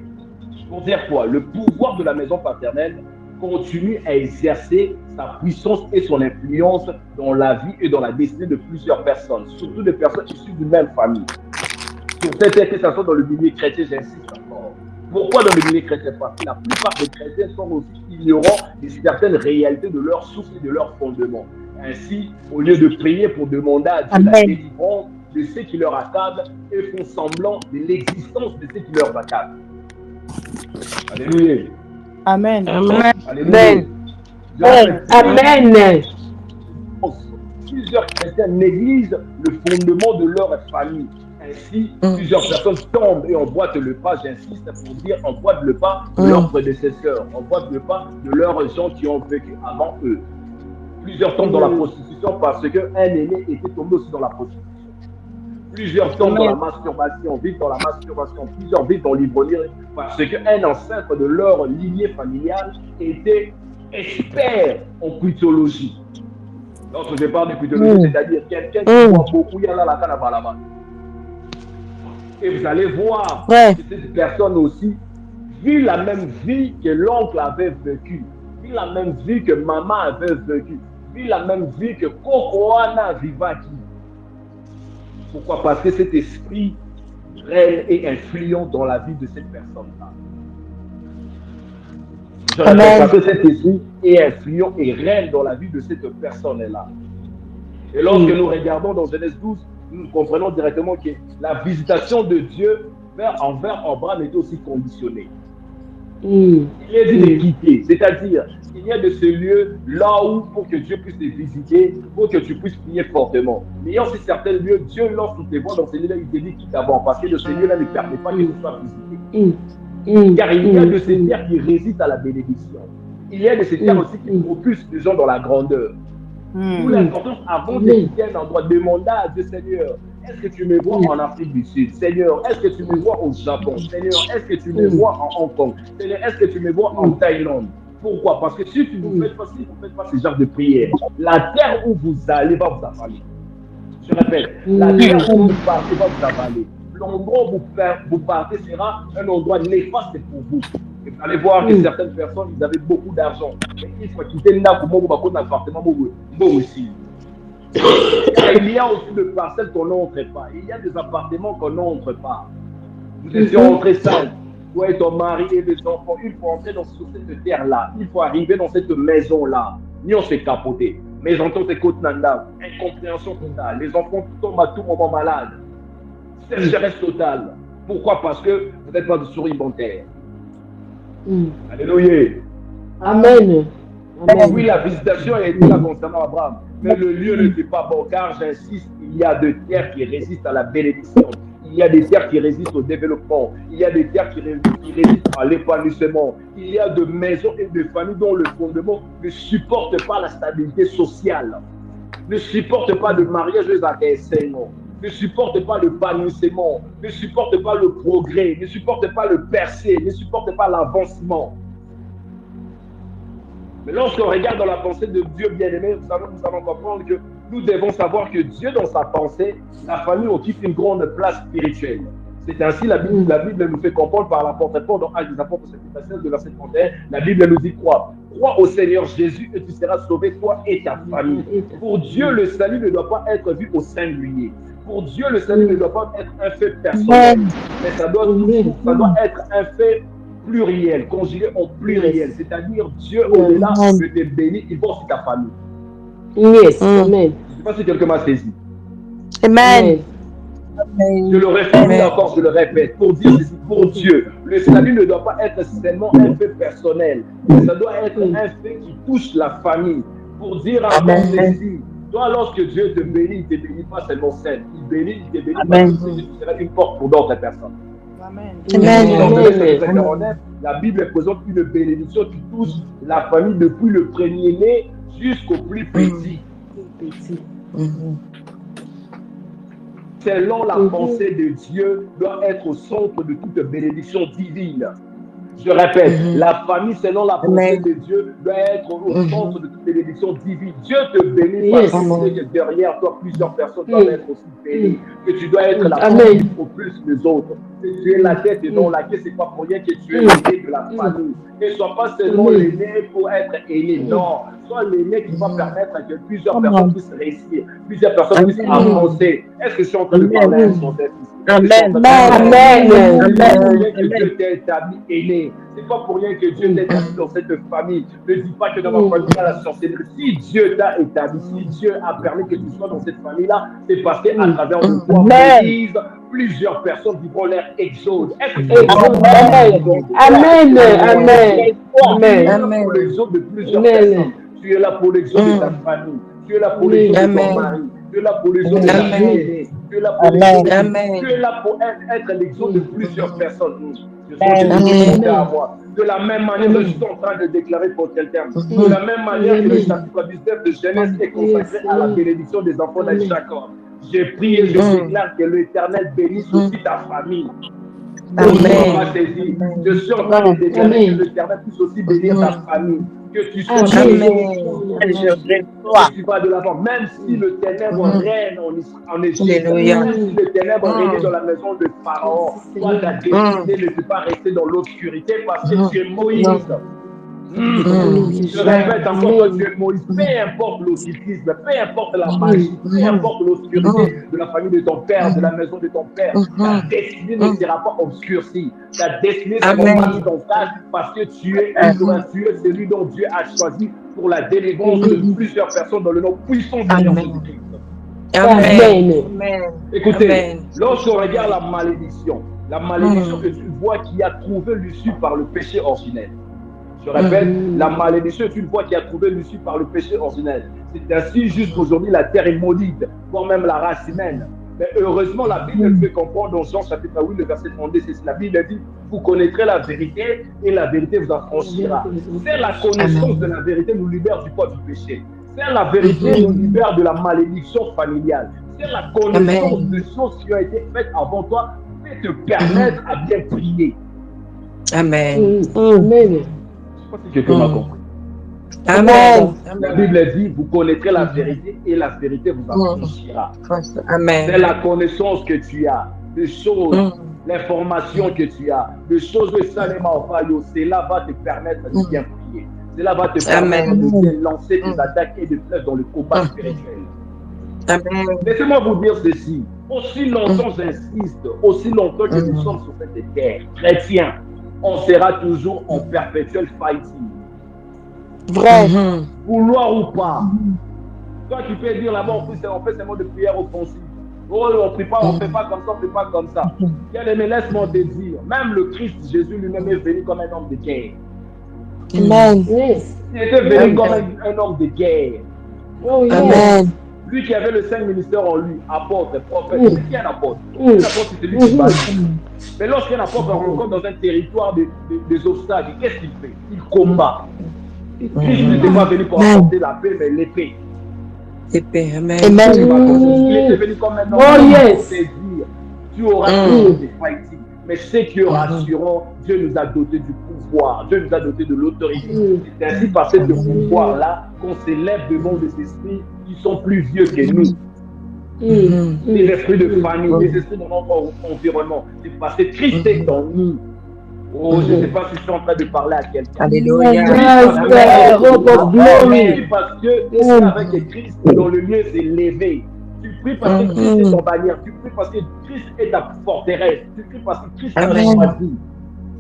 Pour dire quoi? Le pouvoir de la maison paternelle continue à exercer sa puissance et son influence dans la vie et dans la destinée de plusieurs personnes, surtout des personnes issues d'une même famille. Sur cette interprétation dans le milieu chrétien, j'insiste encore. Pourquoi dans le milieu chrétien? Parce que la plupart des chrétiens sont aussi ignorants de certaines réalités de leurs sources et de leurs fondements. Ainsi, au lieu de prier pour demander à Dieu la délivrance de ce qui leur accable, ils font semblant de l'existence de ce qui leur accable. Alléluia. Amen. Alléluia. Amen. Plusieurs chrétiens négligent le fondement de leur famille. Ainsi, plusieurs personnes tombent et emboîtent le pas, j'insiste pour dire emboîtent le pas de leurs prédécesseurs, emboîtent le pas de leurs gens qui ont vécu avant eux. Plusieurs tombent dans la prostitution parce qu'un aîné était tombé aussi dans la prostitution. Plusieurs tombent dans la masturbation, vivent dans la masturbation, plusieurs vivent dans l'ivrognerie parce qu'un ancêtre de leur lignée familiale était expert en cuitologie. Lorsque je parle de cuitologie, c'est-à-dire quelqu'un qui voit beaucoup, il y a là la canne. Et vous allez voir que cette personne aussi vit la même vie que l'oncle avait vécu, vit la même vie que maman avait vécu, vit la même vie que Kokoana Vivaki. Pourquoi? Parce que cet esprit règne et influent dans la vie de cette personne-là. Je répète, parce que cet esprit est influent et règne dans la vie de cette personne-là. Et lorsque nous regardons dans Genèse 12, nous comprenons directement que la visitation de Dieu envers Abraham était aussi conditionnée. Il est dit de quitter, c'est-à-dire il y a de ce lieu là où pour que Dieu puisse te visiter, pour que tu puisses prier fortement. Mais il y a aussi certains lieux, Dieu lorsqu'il te voit dans ces lieux-là, il te dit quitte avant, parce que de ces lieux-là ne permet pas que tu sois visité. Car il y a de ces terres qui résistent à la bénédiction. Il y a de ces terres aussi qui propulsent les gens dans la grandeur. D'où l'importance, avant de quitter un endroit, demander à Dieu, Seigneur, est-ce que tu me vois en Afrique du Sud? Seigneur, est-ce que tu me vois au Japon? Seigneur, est-ce que tu me vois en Hong Kong? Seigneur, est-ce que tu me vois en Thaïlande? Pourquoi? Parce que si tu ne faites pas ce genre de prière, la terre où vous allez va vous avaler. Je répète, la terre où vous partez va vous avaler. L'endroit où vous partez sera un endroit néfaste pour vous. Et vous allez voir que certaines personnes, ils avaient beaucoup d'argent. Mais ils faut quitter l'appartement aussi. Il y a aussi des parcelles qu'on n'entre pas. Il y a des appartements qu'on n'entre pas. Vous étiez entré seul. Toi et ton mari et des enfants, il faut entrer sur cette terre-là. Il faut arriver dans cette maison-là. Ni on s'est capoté. mes ententes écoute Nanda, incompréhension totale, les enfants tombent à tout moment malades, sécheresse totale. Pourquoi? Parce que vous n'êtes pas de souris bancaire. Alléluia. Amen. Oui, la visitation a été là concernant Abraham, mais le lieu n'était pas bon, car j'insiste, il y a des terres qui résistent à la bénédiction. Il y a des terres qui résistent au développement. Il y a des terres qui résistent à l'épanouissement. Il y a de maisons et de familles dont le fondement ne supporte pas la stabilité sociale, ne supporte pas le mariage avec un Seigneur, ne supporte pas le épanouissement, ne supporte pas le progrès, ne supporte pas le percé, ne supporte pas l'avancement. Mais lorsqu'on regarde dans la pensée de Dieu bien-aimé, nous allons comprendre que nous devons savoir que Dieu, dans sa pensée, la famille occupe une grande place spirituelle. C'est ainsi la Bible nous fait comprendre par l'apôtre Paul dans Actes des Apôtres, chapitre 16, verset 31. La Bible nous dit crois au Seigneur Jésus et tu seras sauvé, toi et ta famille. Pour Dieu, le salut ne doit pas être vu au singulier. Pour Dieu, le salut ne doit pas être un fait personnel, mais ça doit être un fait pluriel, conjugué en pluriel, c'est-à-dire Dieu au-delà de te bénir, il va aussi ta famille. Yes, amen. Je ne sais pas si quelqu'un m'a saisi. Amen. Je le répète encore, je le répète, pour dire ceci, pour Dieu, le salut ne doit pas être seulement un fait personnel, mais ça doit être un fait qui touche la famille. Pour dire encore ceci, toi, lorsque Dieu te bénit, il ne te bénit pas seulement seul, il te bénit parce que tu seras une porte pour d'autres personnes. Amen. Amen. La Bible présente une bénédiction qui touche la famille depuis le premier-né jusqu'au plus petit. Selon la pensée de Dieu, doit être au centre de toute bénédiction divine. Je répète, la famille, selon la pensée de Dieu, doit être au centre de toute bénédiction divine. Dieu te bénit parce que derrière toi, plusieurs personnes doivent être aussi bénies. Que tu dois être la famille au plus les autres. Que tu es la tête et non la queue, c'est pas pour rien que tu es l'aîné de la famille. Et ne sois pas seulement l'aîné pour être aîné. Non, sois l'aîné qui va permettre que plusieurs personnes puissent réussir, plusieurs personnes puissent avancer. Est-ce que je suis en train de parler à son tête ici? Amen. Amen. Que Dieu t'a établi aîné. C'est pas pour rien que Dieu t'a établi dans cette famille. Ne dis pas que dans ma famille, il y a la sorcellerie. Si Dieu t'a établi, si Dieu a permis que tu sois dans cette famille-là, c'est parce qu'à travers le pouvoir de l'Église, plusieurs personnes vivront leur exode. Est-ce que Amen. pour l'exode de plusieurs personnes. Tu es là pour l'exode de ta famille. Tu es là pour l'exode de ton mari. Tu es là pour l'exode de ta famille. Tu es là pour l'exode. Tu es là pour être l'exode de plusieurs personnes. Je suis à moi. De la même manière que je suis en train de déclarer pour quelqu'un. De la même manière que le chapitre 19 de Genèse est consacré à la bénédiction des enfants de Jacob. J'ai prié et je déclare que l'Éternel bénisse aussi ta famille. Je suis en train de déclarer que l'Éternel puisse aussi bénir ta famille. Que tu sois tu vas de l'avant, même si le ténèbre règne en Égypte, même si le ténèbre règne dans la maison de Pharaon, toi ta destinée ne peut pas rester dans l'obscurité parce que tu es Moïse. Je répète encore, toi tu es Moïse, peu importe l'occultisme, peu importe la magie, peu importe l'obscurité de la famille de ton père, de la maison de ton père, ta destinée ne sera pas obscurcie. Ta destinée sera pas ton tâche parce que tu es celui dont Dieu a choisi pour la délivrance de plusieurs personnes dans le nom puissant de Jésus-Christ. Amen. Écoutez, lorsqu'on regarde la malédiction que tu vois qui a trouvé l'issue par le péché originel. Je répète, la malédiction est une voie qui a trouvé l'issue par le péché originel. C'est ainsi jusqu'aujourd'hui la terre est maudite, voire même la race humaine. Mais heureusement, la Bible fait comprendre dans Jean chapitre 8, le verset 32, c'est la Bible dit, vous connaîtrez la vérité et la vérité vous affranchira. C'est la connaissance de la vérité nous libère du poids du péché. C'est la vérité nous libère de la malédiction familiale. C'est la connaissance de choses qui ont été faites avant toi qui te permettre à bien prier. Amen. Si quelqu'un m'a compris. Amen. La Bible dit, vous connaîtrez la vérité et la vérité vous affranchira. Amen. C'est la connaissance que tu as, des choses, l'information que tu as, des choses de Salema au Fayo, cela va te permettre de bien prier. Cela va te permettre de bien lancer tes attaques et de faire dans le combat spirituel. Amen. Laissez-moi vous dire ceci. Aussi longtemps j'insiste, aussi longtemps que nous sommes sur cette terre, chrétiens, on sera toujours en perpétuel fighting. Vrai. Vouloir ou pas, Toi qui peux dire là-bas, on fait seulement de prière offensive. Oh, on ne prie pas, on ne fait pas comme ça, on ne fait pas comme ça. Bien-aimé, laisse-moi te dire, même le Christ Jésus lui-même est venu comme un homme de guerre. Amen. Yes. Il était venu comme un homme de guerre. Oh, yes. Amen. Lui qui avait le Saint ministère en lui, apôtre, prophète, c'est qui est un apôtre? Un apôtre, c'est celui qui bâtit. Mais lorsqu'un apôtre rencontre dans un territoire des obstacles, qu'est-ce qu'il fait? Il combat. Christ n'était pas venu pour apporter la paix, mais l'épée. Épée. Amen. Il était venu comme un homme pour te dire, tu auras des fighting. Mais ceux qui rassureront, Dieu nous a doté du pouvoir, Dieu nous a doté de l'autorité. C'est ainsi par ce pouvoir-là qu'on s'élève devant des esprits qui sont plus vieux que nous. Des esprits de famille, des esprits de notre environnement. C'est parce que Christ est en nous. Oh, je ne sais pas si je suis en train de parler à quelqu'un. Alléluia. Parce que avec Christ dans le lieu s'est levé. Tu pries parce que Christ est ton bannière. Tu pries parce que Christ est ta forteresse. Tu pries parce que Christ t'a choisi.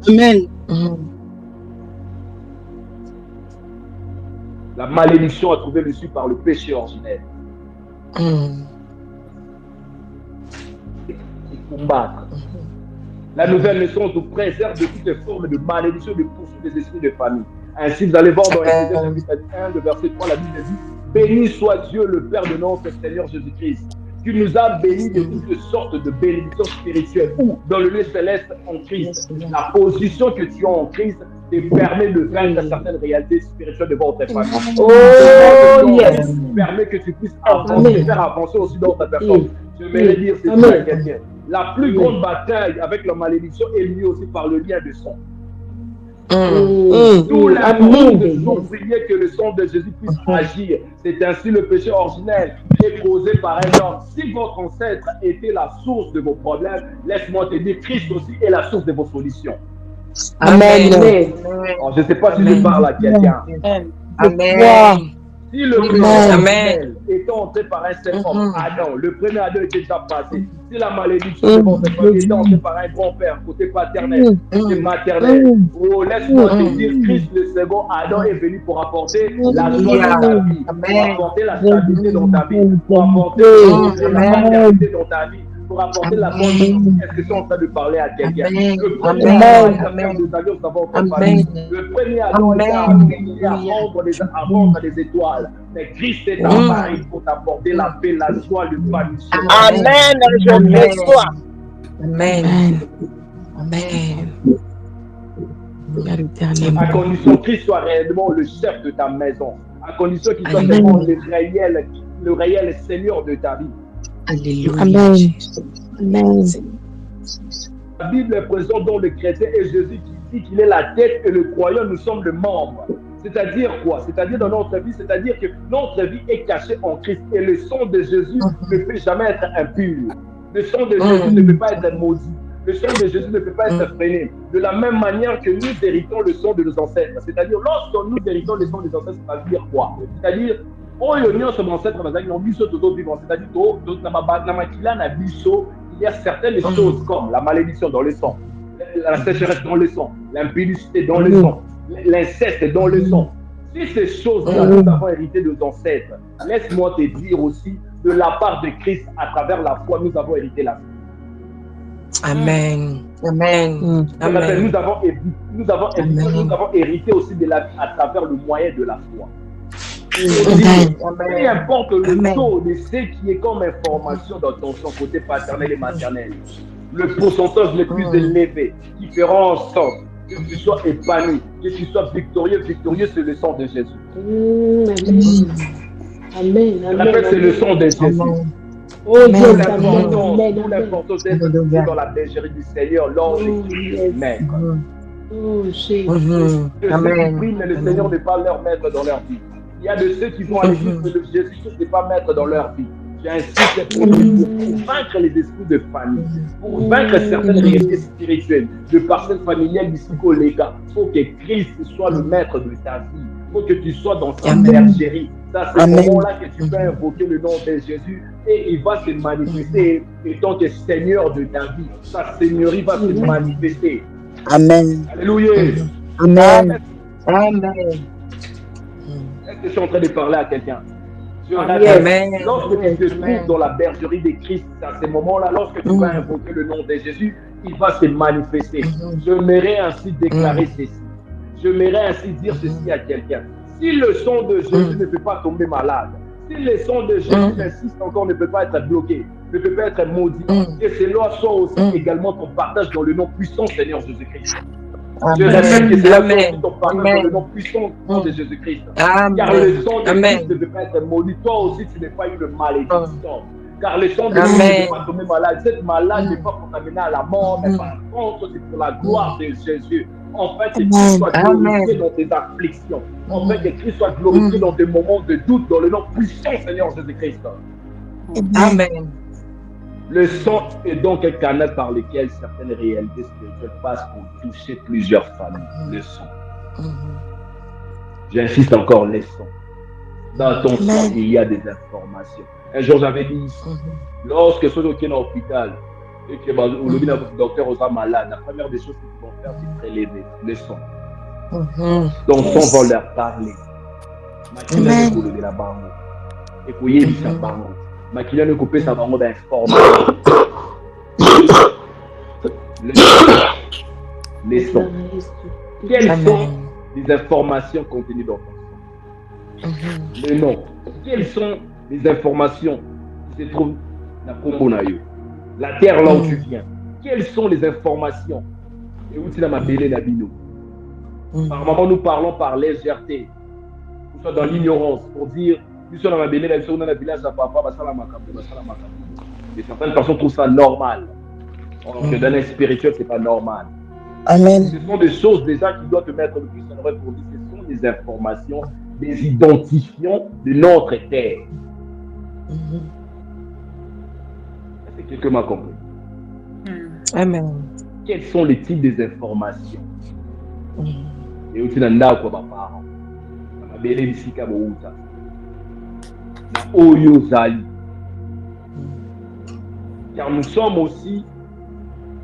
Amen. La malédiction a trouvé l'issue par le péché originel. Et combattre. La nouvelle naissance nous préserve de toutes les formes de malédiction, de poursuite des esprits de famille. Ainsi, vous allez voir dans Exode 1, le verset 3, la Bible dit: béni soit Dieu, le Père de notre Seigneur Jésus-Christ, qui nous a bénis de toutes sortes de bénédictions spirituelles, ou dans le lieu céleste en Christ. La position que tu as en Christ te permet de vaincre certaines réalités spirituelles de votre famille. Oh, yes. Permet que tu puisses avancer, faire avancer aussi dans ta personne. Je vais dire, c'est ça, quelqu'un. La plus grande bataille avec la malédiction est liée aussi par le lien de sang. D'où l'importance de toujours prier que le sang de Jésus puisse agir. C'est ainsi le péché originel est causé par un homme. Si votre ancêtre était la source de vos problèmes, laisse-moi te dire, Christ aussi est la source de vos solutions. Amen. Alors, je ne sais pas si je parle à quelqu'un. Amen. Si le péché étant entré par un seul homme, Adam, le premier Adam était déjà passé. Si la malédiction de votre famille était entrée par un grand-père, côté paternel, côté maternel, oh, laisse-moi te dire, Christ, le second Adam, est venu pour apporter la joie dans ta vie, pour apporter la stabilité dans ta vie, pour apporter la maternité dans ta vie, pour apporter la bonne vie. Est-ce que tu es en train de parler à quelqu'un? Le premier Adam était à vendre des étoiles. Mais Christ est apparu pour t'apporter la paix, la joie, le paradis. Amen. Je reçois. Amen. Amen. À condition qu'il soit réellement le chef de ta maison. À condition qu'il soit vraiment le réel Seigneur de ta vie. Alléluia. Amen. La Bible est présente dans le chrétien et Jésus qui dit qu'il est la tête et le croyant, nous sommes le membre. C'est-à-dire quoi? C'est-à-dire dans notre vie, c'est-à-dire que notre vie est cachée en Christ et le sang de Jésus ne peut jamais être impur. Le sang de Jésus ne peut pas être maudit. Le sang de Jésus ne peut pas être freiné. De la même manière que nous héritons le sang de nos ancêtres. C'est-à-dire, lorsque nous héritons le sang des ancêtres, ça veut dire quoi? C'est-à-dire, il y a certaines choses comme la malédiction dans le sang, la sécheresse dans le sang, l'impudicité dans le sang, l'inceste dans le sang. Si ces choses-là, nous avons hérité de nos ancêtres, laisse-moi te dire aussi, de la part de Christ, à travers la foi, nous avons hérité la vie. Amen. Amen. Amen. Nous avons hérité aussi de la vie à travers le moyen de la foi. Peu importe le taux de ce qui est comme information dans ton côté paternel et maternel, le pourcentage le plus élevé qui fera en sorte que tu sois épanoui, que tu sois victorieux, c'est le sang de Jésus. Amen. Je répète, c'est le sang de Jésus. Oh Dieu, l'importance d'être dans la bergerie du Seigneur lors des maîtres. Oh Jésus. Amen. Mais le Seigneur n'est pas leur maître dans leur vie. Il y a de ceux qui vont à l'église, mais le Jésus n'est pas maître dans leur vie. J'insiste pour vaincre les esprits de famille, pour vaincre certaines réalités spirituelles, de parcelles familiales du psycholégat. Il faut que Christ soit le maître de ta vie. Il faut que tu sois dans sa bergerie. C'est à ce moment-là que tu peux invoquer le nom de Jésus et il va se manifester étant que Seigneur de ta vie. Sa Seigneurie va se manifester. Amen. Alléluia. Amen. Est-ce que je suis en train de parler à quelqu'un? Je répète, Amen. lorsque tu te trouves Amen. dans la bergerie de Christ, à ces moments-là, lorsque tu vas invoquer le nom de Jésus, il va se manifester. J'aimerais ainsi déclarer ceci. J'aimerais ainsi dire ceci à quelqu'un. Si le sang de Jésus ne peut pas tomber malade, si le sang de Jésus insiste encore, ne peut pas être bloqué, ne peut pas être maudit, que cela soit aussi également ton partage dans le nom puissant Seigneur Jésus-Christ. Je répète que cela soit aussi ton partage dans le nom puissant de Jésus-Christ. Car le sang de Christ ne peut pas être maudit. Toi aussi, tu n'es pas une malédiction. Car le sang de Christ ne peut pas tomber malade. Cette malade n'est pas pour t'amener à la mort, mais par contre, c'est pour la gloire de Jésus. En fait, que Christ soit glorifié dans tes afflictions. En fait, que Christ soit glorifié dans tes moments de doute, dans le nom puissant Seigneur Jésus-Christ. Amen. Le sang est donc un canal par lequel certaines réalités spirituelles passent pour toucher plusieurs familles. Le sang. J'insiste encore, le sang. Dans ton sang, il y a des informations. Un jour, j'avais dit ici, lorsque ceux qui sont dans l'hôpital et que le docteur est malade, la première des choses qu'ils vont faire, c'est prélever le sang. Donc, on va leur parler. Maquillage de la banque. Et pour y aller, sa banque. Maquillage de couper sa banque d'information. Les sons. Quelles sont les informations contenues dans ton sang? Le nom. Quelles sont les informations qui se trouvent dans Kombonayo? La terre là où tu viens. Quelles sont les informations? Et où tu l'as m'appelé Nabino? Par moment, nous parlons par légèreté. Nous sommes dans l'ignorance pour dire, nous sommes dans la Béné, nous sommes dans le village de papa, et certaines personnes trouvent ça normal. Alors que dans le spirituel, ce n'est pas normal. Amen. Ce sont des choses déjà qui doivent te mettre le plus en ordre pour dire ce sont des informations, des identifiants de notre terre. Est-ce que quelqu'un m'a compris? Amen. Quels sont les types des informations? Et aussi dans la quoi parents. La belle bisika bouta. La oyo zali. Car nous sommes aussi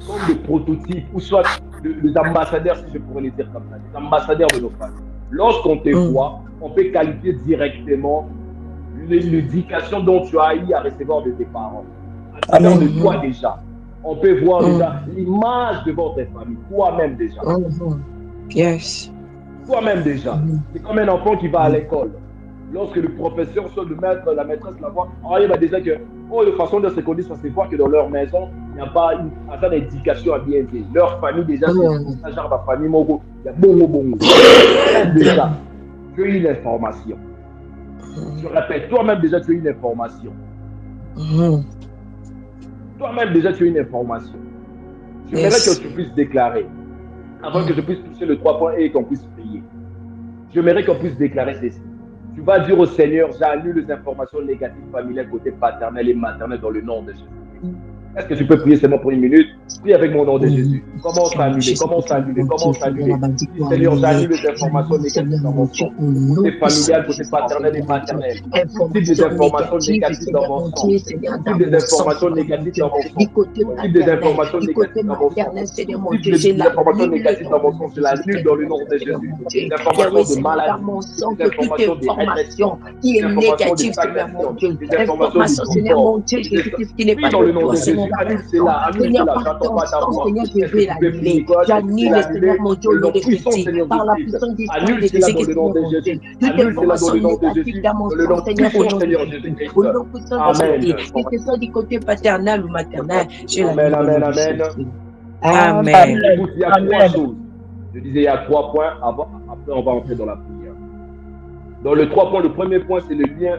comme des prototypes, ou soit des ambassadeurs, si je pourrais les dire comme ça, des ambassadeurs de nos familles. Lorsqu'on te voit, on peut qualifier directement l'éducation dont tu as eu à recevoir de tes parents. À travers de toi déjà. On peut voir déjà l'image de votre famille, toi-même déjà. Yes. Toi-même déjà. C'est comme un enfant qui va à l'école. Lorsque le professeur, soit le maître, la maîtresse la voit, il va déjà que, de façon de se conduire, ça se voit que dans leur maison, il n'y a pas une éducation à bien dire. Leur famille déjà, c'est un genre de famille, il y a bongo. Déjà, tu as une information. Je répète, toi-même déjà, tu as une information. Toi-même déjà, tu as une information. Je voudrais que tu puisses déclarer, avant que je puisse toucher le 3 points et qu'on puisse prier. J'aimerais qu'on puisse déclarer ceci. Tu vas dire au Seigneur, j'annule les informations négatives familiales côté paternel et maternel dans le nom de Jésus. Est-ce que tu peux prier seulement pour une minute? Prie avec mon nom de Jésus. Commence à annuler. Seigneur, j'annule les informations négatives dans mon sang. Côté familial, côté paternel et maternel. Type des informations négatives dans mon sang. Type des informations négatives dans mon sang. Type des informations négatives dans mon sang. Type des informations négatives dans mon sang. Je l'annule dans le nom de Jésus. Des informations de maladie. Des informations de répression. Qui est négatif, Seigneur mon Dieu. Information, Seigneur mon Dieu, Jésus-Christ, qui n'est pas dans le nom de Seigneur, Seigneur, j'attends pas ta voix. Seigneur, je vais l'annuler. J'annule, Seigneur mon Dieu, le déficit. Par la puissance du sang de Jésus, Seigneur mon Dieu. Toute information négative dans mon sang, Seigneur, au nom de Jésus. Au nom puissant de Jésus. Que ce soit du côté paternel ou maternel, je l'annule. Amen. Écoute, il y a trois choses. Je disais, il y a 3 points. Après, on va entrer dans la prière. Dans les 3 points, le premier point, c'est le lien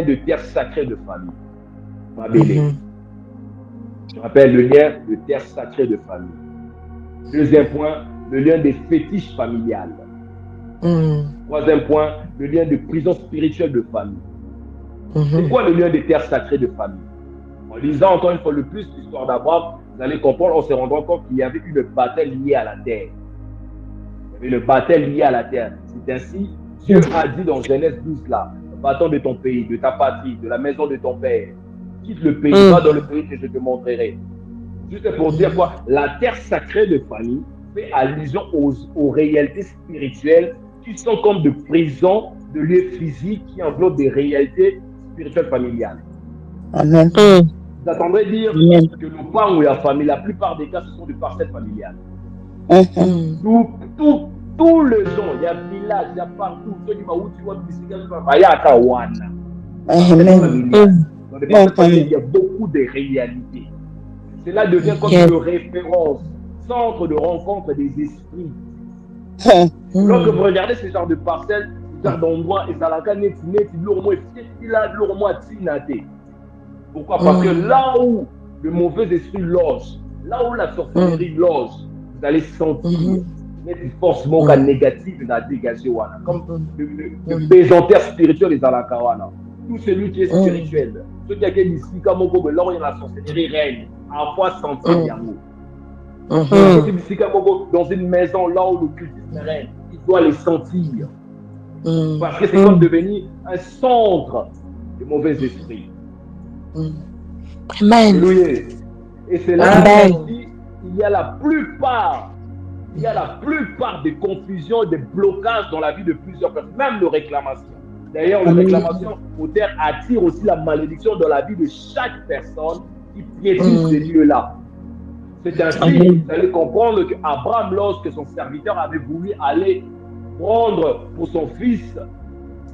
de terre sacrée de famille. Ma belle. Je rappelle le lien de terre sacrée de famille. Deuxième point, le lien des fétiches familiales. Troisième point, le lien de prison spirituelle de famille. C'est quoi le lien des terres sacrées de famille? En lisant encore une fois le plus l'histoire d'Abraham, vous allez comprendre, on se rendra compte qu'il y avait une bataille liée à la terre. Il y avait une bataille liée à la terre. C'est ainsi, Dieu a dit dans Genèse 12 là, va-t'en de ton pays, de ta patrie, de la maison de ton père. Quitte le pays, va dans le pays que je te montrerai. Juste pour dire quoi, la terre sacrée de famille fait allusion aux réalités spirituelles qui sont comme de prison de lieux physiques qui enveloppent des réalités spirituelles familiales. Amen. Vous attendrez dire Amen. que nos parents ou la famille, la plupart des cas, ce sont des parcelles familiales. Mhm. Tous les gens, il y a village, il y a partout, il y a Kawana. Amen. Dans les parcelles familiales, il y a beaucoup de réalités. Cela devient comme une référence, centre de rencontre des esprits. Lorsque vous regardez ce genre de parcelles, ce genre d'endroits, et ça la net, pourquoi? Parce que là où le mauvais esprit loge, là où la sorcellerie loge, vous allez sentir une force négative à dégager. Comme le pesantère spirituel des Alakawana. Tout celui qui est spirituel, ceux qui ont été ici, comme là où la sorcellerie règne, à fois sentir l'amour. Dans une maison là où le cultisme règne, il doit les sentir. Parce que c'est comme devenir un centre de mauvais esprits. Amen. Et c'est là qu'il y a la plupart des confusions et des blocages dans la vie de plusieurs personnes, même de réclamations. D'ailleurs, la réclamation au terre attire aussi la malédiction dans la vie de chaque personne qui piétine ces lieux-là. C'est ainsi, vous allez comprendre qu'Abraham, lorsque son serviteur avait voulu aller prendre pour son fils,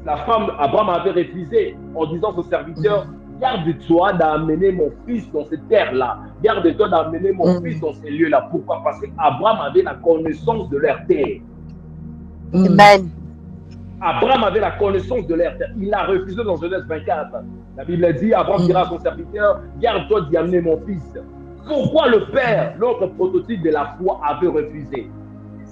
la femme, Abraham avait refusé en disant à son serviteur, garde-toi d'amener mon fils dans cette terre-là. Garde-toi d'amener mon fils dans ces lieux-là. Pourquoi? Parce qu'Abraham avait la connaissance de leur terre. Amen. Abraham avait la connaissance de leur terre. Il a refusé dans Genèse 24. La Bible dit, Abraham dira à son serviteur, garde-toi d'y amener mon fils. Pourquoi le Père, l'autre prototype de la foi, avait refusé?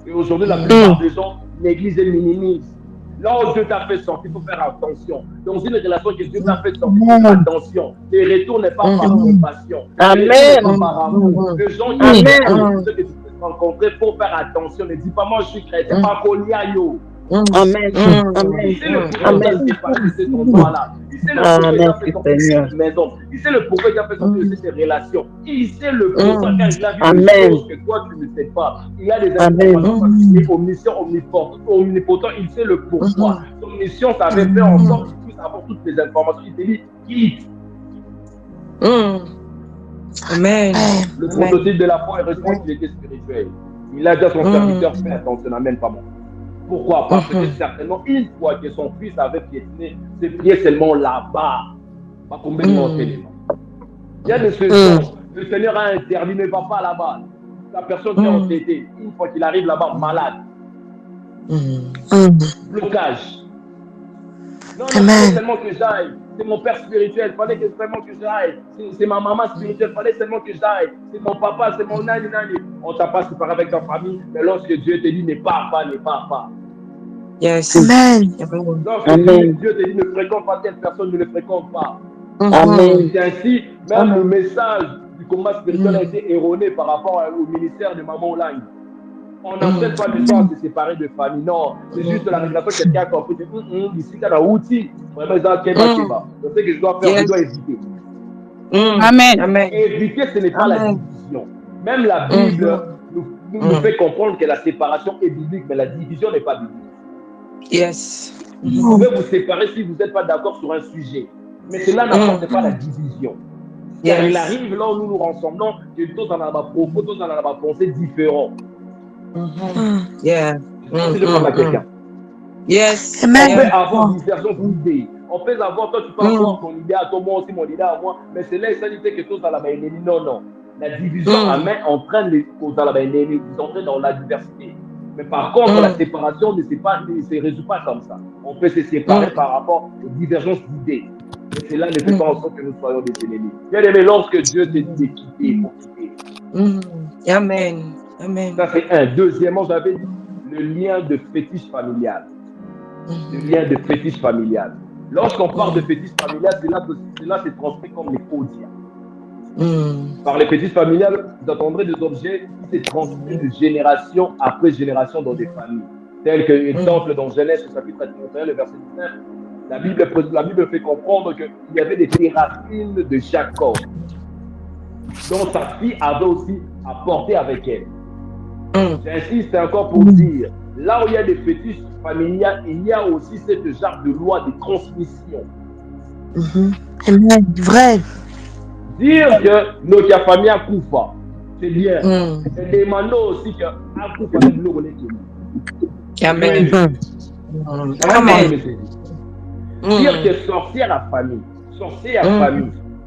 Et aujourd'hui, la plupart des gens négligent et minimisent. Là où Dieu t'a fait sortir, il faut faire attention. Dans une relation que Dieu t'a fait sortir, il faut faire attention. Les retours n'est pas par compassion. Amen. Par amour. Les gens qui que tu peux rencontrer, il faut faire attention. Ne dis pas, moi je suis chrétien, pas Koliayo. Amen. Il sait le pourquoi il s'est passé cet endroit-là. Il sait le pourquoi il a fait sortir de cette maison. Il sait le pourquoi il a fait sortir de cette relation. Il sait le pourquoi il a vu des choses que toi tu ne sais pas. Il a des informations parce qu'il est omniscient, omnipotent. Il sait le pourquoi. Son mission, ça avait fait en sorte qu'il puisse avoir toutes les informations. Il te dit, quitte. Amen. Le prototype de la foi est répond qu'il était spirituel. Il a dit à son serviteur, fais attention, n'amène pas moi. Pourquoi? Parce que certainement, une fois que son fils avait piétiné, ses pieds seulement là-bas. Pas combien de enseignements. Il y a des choses. Le Seigneur a interdit, ne va pas là-bas. La personne qui est entêtée, une fois qu'il arrive là-bas, malade. Blocage. Non, c'est seulement que j'aille. C'est mon père spirituel, il fallait seulement que j'aille. C'est ma maman spirituelle, il fallait seulement que j'aille. C'est mon papa, c'est mon nani. On t'a pas séparé avec ta famille, mais lorsque Dieu te dit ne pars pas. Yes. Amen. Lorsque Dieu te dit ne fréquente pas telle personne, ne le fréquente pas. Amen. C'est ainsi, même le message du combat spirituel a été erroné par rapport au ministère de Maman Lang. On n'enseigne pas les gens à se séparer de famille, non. C'est juste la révélation que quelqu'un a compris. Ici, il y a un outil. Vraiment, ils ont Keba. Je sais que je dois faire, je dois éviter. Amen. Éviter, ce n'est pas la division. Même la Bible nous fait comprendre que la séparation est biblique, mais la division n'est pas biblique. Yes. Vous pouvez vous séparer si vous n'êtes pas d'accord sur un sujet. Mais cela n'apporte pas la division. Car il arrive là où nous nous rassemblons, que tous en avons propos, tous en avons pensé différents. Yeah. C'est de prendre à quelqu'un. Yes. On peut avoir divergence d'idées. On peut avoir, toi tu peux avoir ton idée à toi, moi aussi mon idée à moi, mais c'est là ça dit que tous à la main. Non. La division entraîne les causes à la main, ils entraînent dans la diversité. Mais par contre, la séparation ne se résout pas comme ça. On peut se séparer par rapport aux divergences d'idées. Mais cela ne fait pas en sorte que nous soyons des ennemis. Bien aimé, lorsque Dieu te dit de quitter, il faut quitter. Amen. Ça c'est un. Deuxièmement, j'avais dit le lien de fétiche familial. Le lien de fétiche familial. Lorsqu'on parle de fétiche familial, cela se transmet comme les podiums. Par les fétiches familiales, vous entendrez des objets qui se transmettent de génération après génération dans des familles. Tel que exemple dans Genèse chapitre 31, le verset 19, la Bible fait comprendre qu'il y avait des téraphines de Jacob, dont sa fille avait aussi apporté avec elle. J'insiste encore pour dire, là où il y a des fétiches familiales, il y a aussi cette genre de loi de transmission. Amen. Vrai. Dire que notre famille a Koufa, c'est bien. Et demander aussi que Koufa est le Amen. Amen. Dire que sorcière à famille,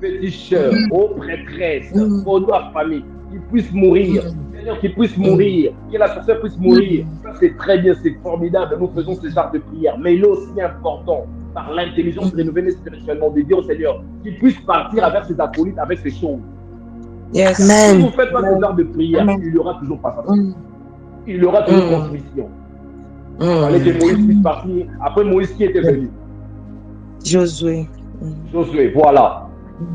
féticheur, prêtresse, photo à famille, qui puisse mourir, que la sorcière puisse mourir. Ça, c'est très bien, c'est formidable. Nous faisons ce genre de prière. Mais il est aussi important, par l'intelligence rénovée spirituellement, de dire au Seigneur qu'il puisse partir avec ses acolytes, avec ses choses. Yes. Si vous ne faites pas ce genre de prière, il n'y aura toujours pas ça. Il y aura toujours transmission. Il fallait que Moïse puisse partir. Après Moïse, qui était venu? Josué, voilà.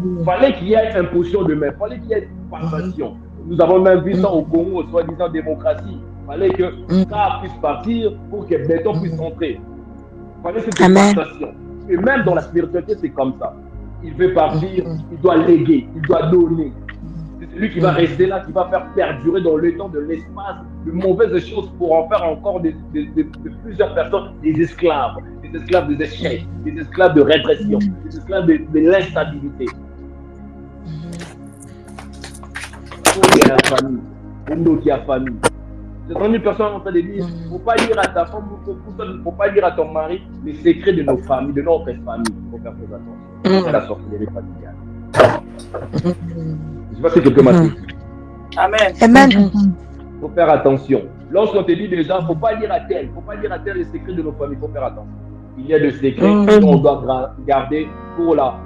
Il fallait qu'il y ait imposition de main, il fallait qu'il y ait passation. Nous avons même vu ça au Congo, soi-disant démocratie. Il fallait que Ka puisse partir pour que Béton puisse entrer. Il fallait cette passation. Et même dans la spiritualité, c'est comme ça. Il veut partir, il doit léguer, il doit donner. C'est celui qui va rester là, qui va faire perdurer dans le temps, de l'espace, de mauvaises choses pour en faire encore de plusieurs personnes des esclaves des échecs, des esclaves de répression, des esclaves de l'instabilité. Pour la famille, pour nous qui a famille. J'ai entendu une personne en train de dire, il ne faut pas dire à ta femme, il ne faut pas dire à ton mari les secrets de nos familles, de notre famille. Il faut faire très attention. C'est la sorcellerie familiale. Je ne sais pas si quelqu'un m'a dit. Amen. Il faut faire attention. Lorsqu'on te dit déjà, il ne faut pas dire à tel les secrets de nos familles, il faut faire attention. Il y a des secrets qu'on doit garder pour la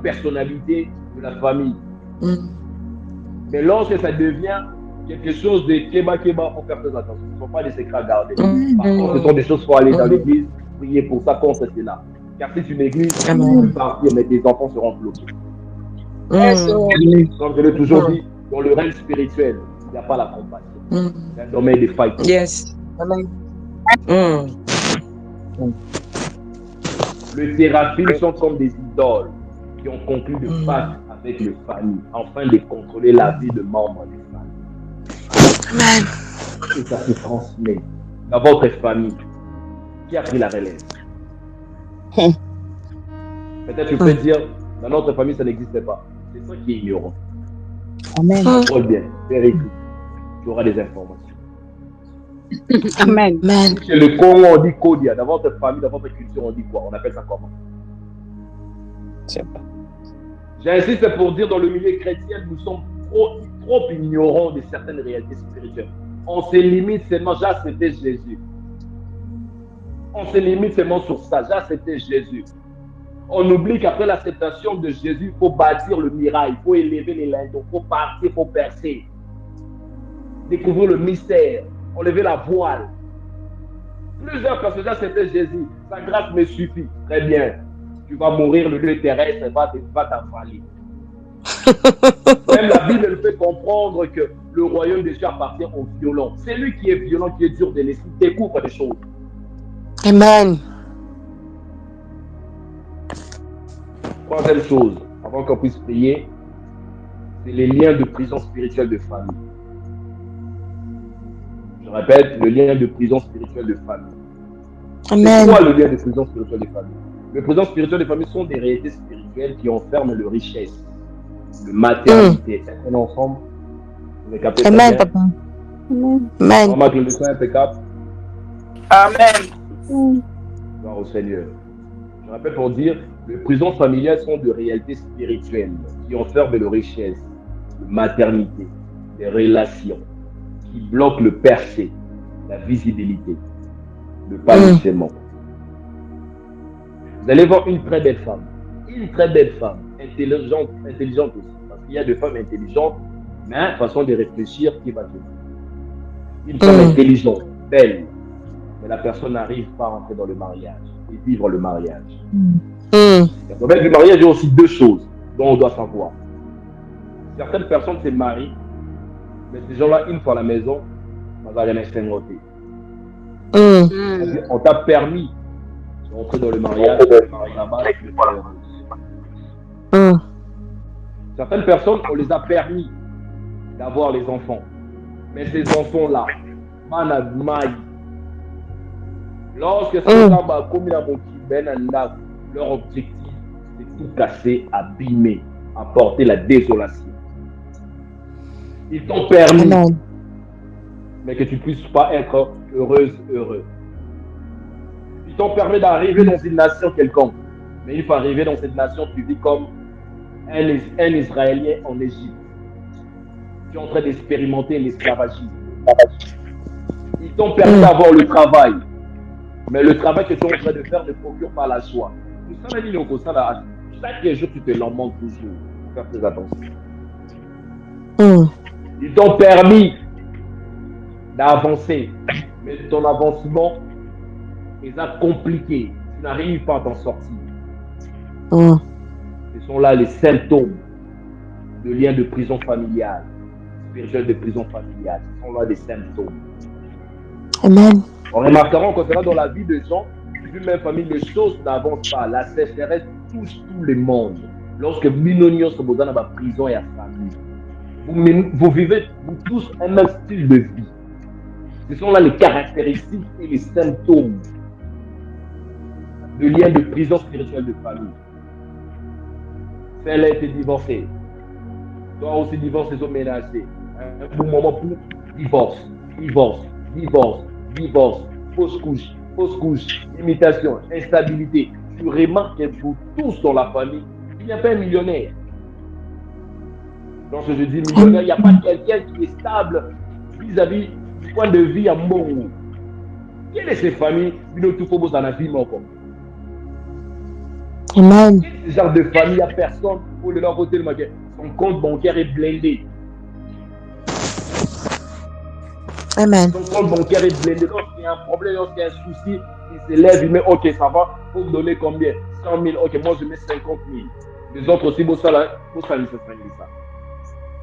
personnalité de la famille. Mais lorsque ça devient quelque chose de kéba, il faut faire très attention. Ce ne sont pas des secrets à garder. Par contre, ce sont des choses qu'il faut aller dans l'église, prier pour ça, contre cela. Car si tu négliges, tu peux partir, mais tes enfants seront bloqués. Comme je l'ai toujours dit, dans le règne spirituel, il n'y a pas la compassion. Il y a un domaine de failles. Yes. Les séraphimes sont comme des idoles qui ont conclu de pacte avec les familles afin de contrôler la vie de membres des familles. Amen. Et ça se transmet dans votre famille. Qui a pris la relève? Peut-être tu peux dire, dans notre famille, ça n'existait pas. C'est toi qui es ignorant. Amen. Très bien, vérifie. Tu auras des informations. Amen. Chez le Congo, on dit Kodia. Dans votre famille, dans votre culture, on dit quoi? On appelle ça comment? Je sais pas. J'insiste pour dire, dans le milieu chrétien, nous sommes trop ignorants de certaines réalités spirituelles. On se limite seulement, j'ai accepté Jésus. On se limite seulement sur ça, j'ai accepté Jésus. On oublie qu'après l'acceptation de Jésus, il faut bâtir le mirail, il faut élever les linteaux, il faut partir, il faut percer. Découvrir le mystère, enlever la voile. Plusieurs personnes, j'ai accepté Jésus, sa grâce me suffit. Très bien, tu vas mourir, le lieu terrestre va t'avaler. Même la Bible elle fait comprendre que le royaume des cieux appartient aux violents. C'est lui qui est violent, qui est dur de l'esprit, découvre des choses. Amen. Troisième chose, avant qu'on puisse prier, c'est les liens de prison spirituelle de famille. Je répète, le lien de prison spirituelle de famille. Amen. C'est quoi le lien de prison spirituelle de famille? Les prisons spirituelles de famille sont des réalités spirituelles qui enferment le richesse, le matérialité. Est-ce qu'on est ensemble? Vous avez capté ça? Amen, papa. Amen. On remarque le leçon impeccable. Amen. Gloire au Seigneur. Je répète pour dire, les prisons familiales sont de réalités spirituelles qui enferment le richesse, la maternité, les relations, qui bloquent le percé, la visibilité, le balbutiement. Vous allez voir une très belle femme, intelligente aussi, parce qu'il y a des femmes intelligentes, mais façon de réfléchir qui va tenir. Une femme intelligente, belle, mais la personne n'arrive pas à entrer dans le mariage et vivre le mariage. Dans le mariage, il y a aussi deux choses dont on doit savoir. Certaines personnes se marient, mais ces gens-là, une fois à la maison, on va rien s'inventer. On t'a permis de rentrer dans le mariage, là-bas, certaines personnes, on les a permis d'avoir les enfants. Mais ces enfants-là, Manadmaï. Lorsque ces gens comme leur objectif, c'est tout casser, abîmer, apporter la désolation. Ils t'ont permis, mais que tu ne puisses pas être heureuse, heureux. Ils t'ont permis d'arriver dans une nation quelconque, mais il faut arriver dans cette nation, tu vis comme un Israélien en Égypte. Tu es en train d'expérimenter l'esclavagisme. Ils t'ont permis d'avoir le travail, mais le travail que tu es en train de faire ne procure pas la joie. Chaque jour, tu te lamentes toujours. Il faut faire très attention. Ils t'ont permis d'avancer, mais ton avancement est compliqué. Tu n'arrives pas à t'en sortir. Ce sont là les symptômes de liens de prison familiale, spirituelle de prison familiale. Ce sont là des symptômes. Amen. On remarquera concernant dans la vie de gens, d'une même famille, les choses n'avancent pas. La sécheresse touche tout le monde. Lorsque Minonios sont dans la prison et à famille, vous vivez vous tous un même style de vie. Ce sont là les caractéristiques et les symptômes de liens de prison spirituelle de famille. Celle a été divorcée. Toi aussi divorcé, sont ménagés. Un bon moment pour divorce, fausse couche, imitation, instabilité. Tu remarques que pour tous dans la famille, il n'y a pas un millionnaire. Lorsque je dis millionnaire, il n'y a pas quelqu'un qui est stable vis-à-vis du point de vue à Mongo. Quelle est cette famille qui ne tout faut dans la vie encore? Amen. Ce genre de famille, il n'y a personne pour de leur côté, son compte bancaire est blindé. Amen. Son compte bancaire est blindé. Lorsqu'il y a un problème, lorsqu'il y a un souci, il se lève, il met OK, ça va, il faut me donner combien? 100 000, OK, moi je mets 50 000. Les autres aussi, ça.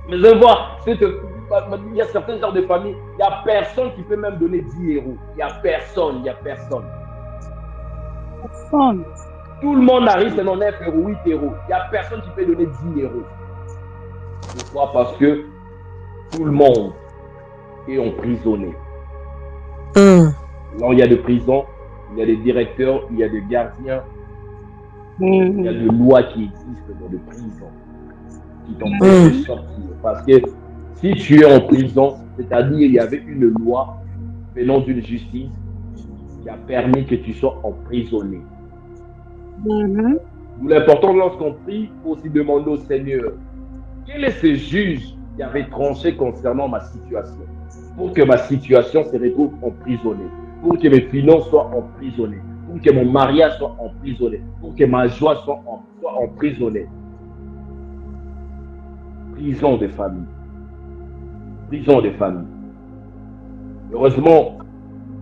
Mais je vois, il y a certains genres de familles, il n'y a personne qui peut même donner 10 euros. Il n'y a personne. Tout le monde arrive, c'est 9 euros, 8 euros. Il n'y a personne qui peut donner 10 euros. Pourquoi? Parce que tout le monde est emprisonné. Là, il y a des prisons, il y a des directeurs, il y a des gardiens, il y a des lois qui existent dans les prisons qui t'empêchent de sortir. Parce que si tu es en prison, c'est-à-dire il y avait une loi venant d'une justice qui a permis que tu sois emprisonné. D'où l'important lorsqu'on prie, il faut aussi demander au Seigneur quel est ce juge qui avait tranché concernant ma situation, pour que ma situation se retrouve emprisonnée, pour que mes finances soient emprisonnées, pour que mon mariage soit emprisonné, pour que ma joie soit emprisonnée. Prison de famille. Heureusement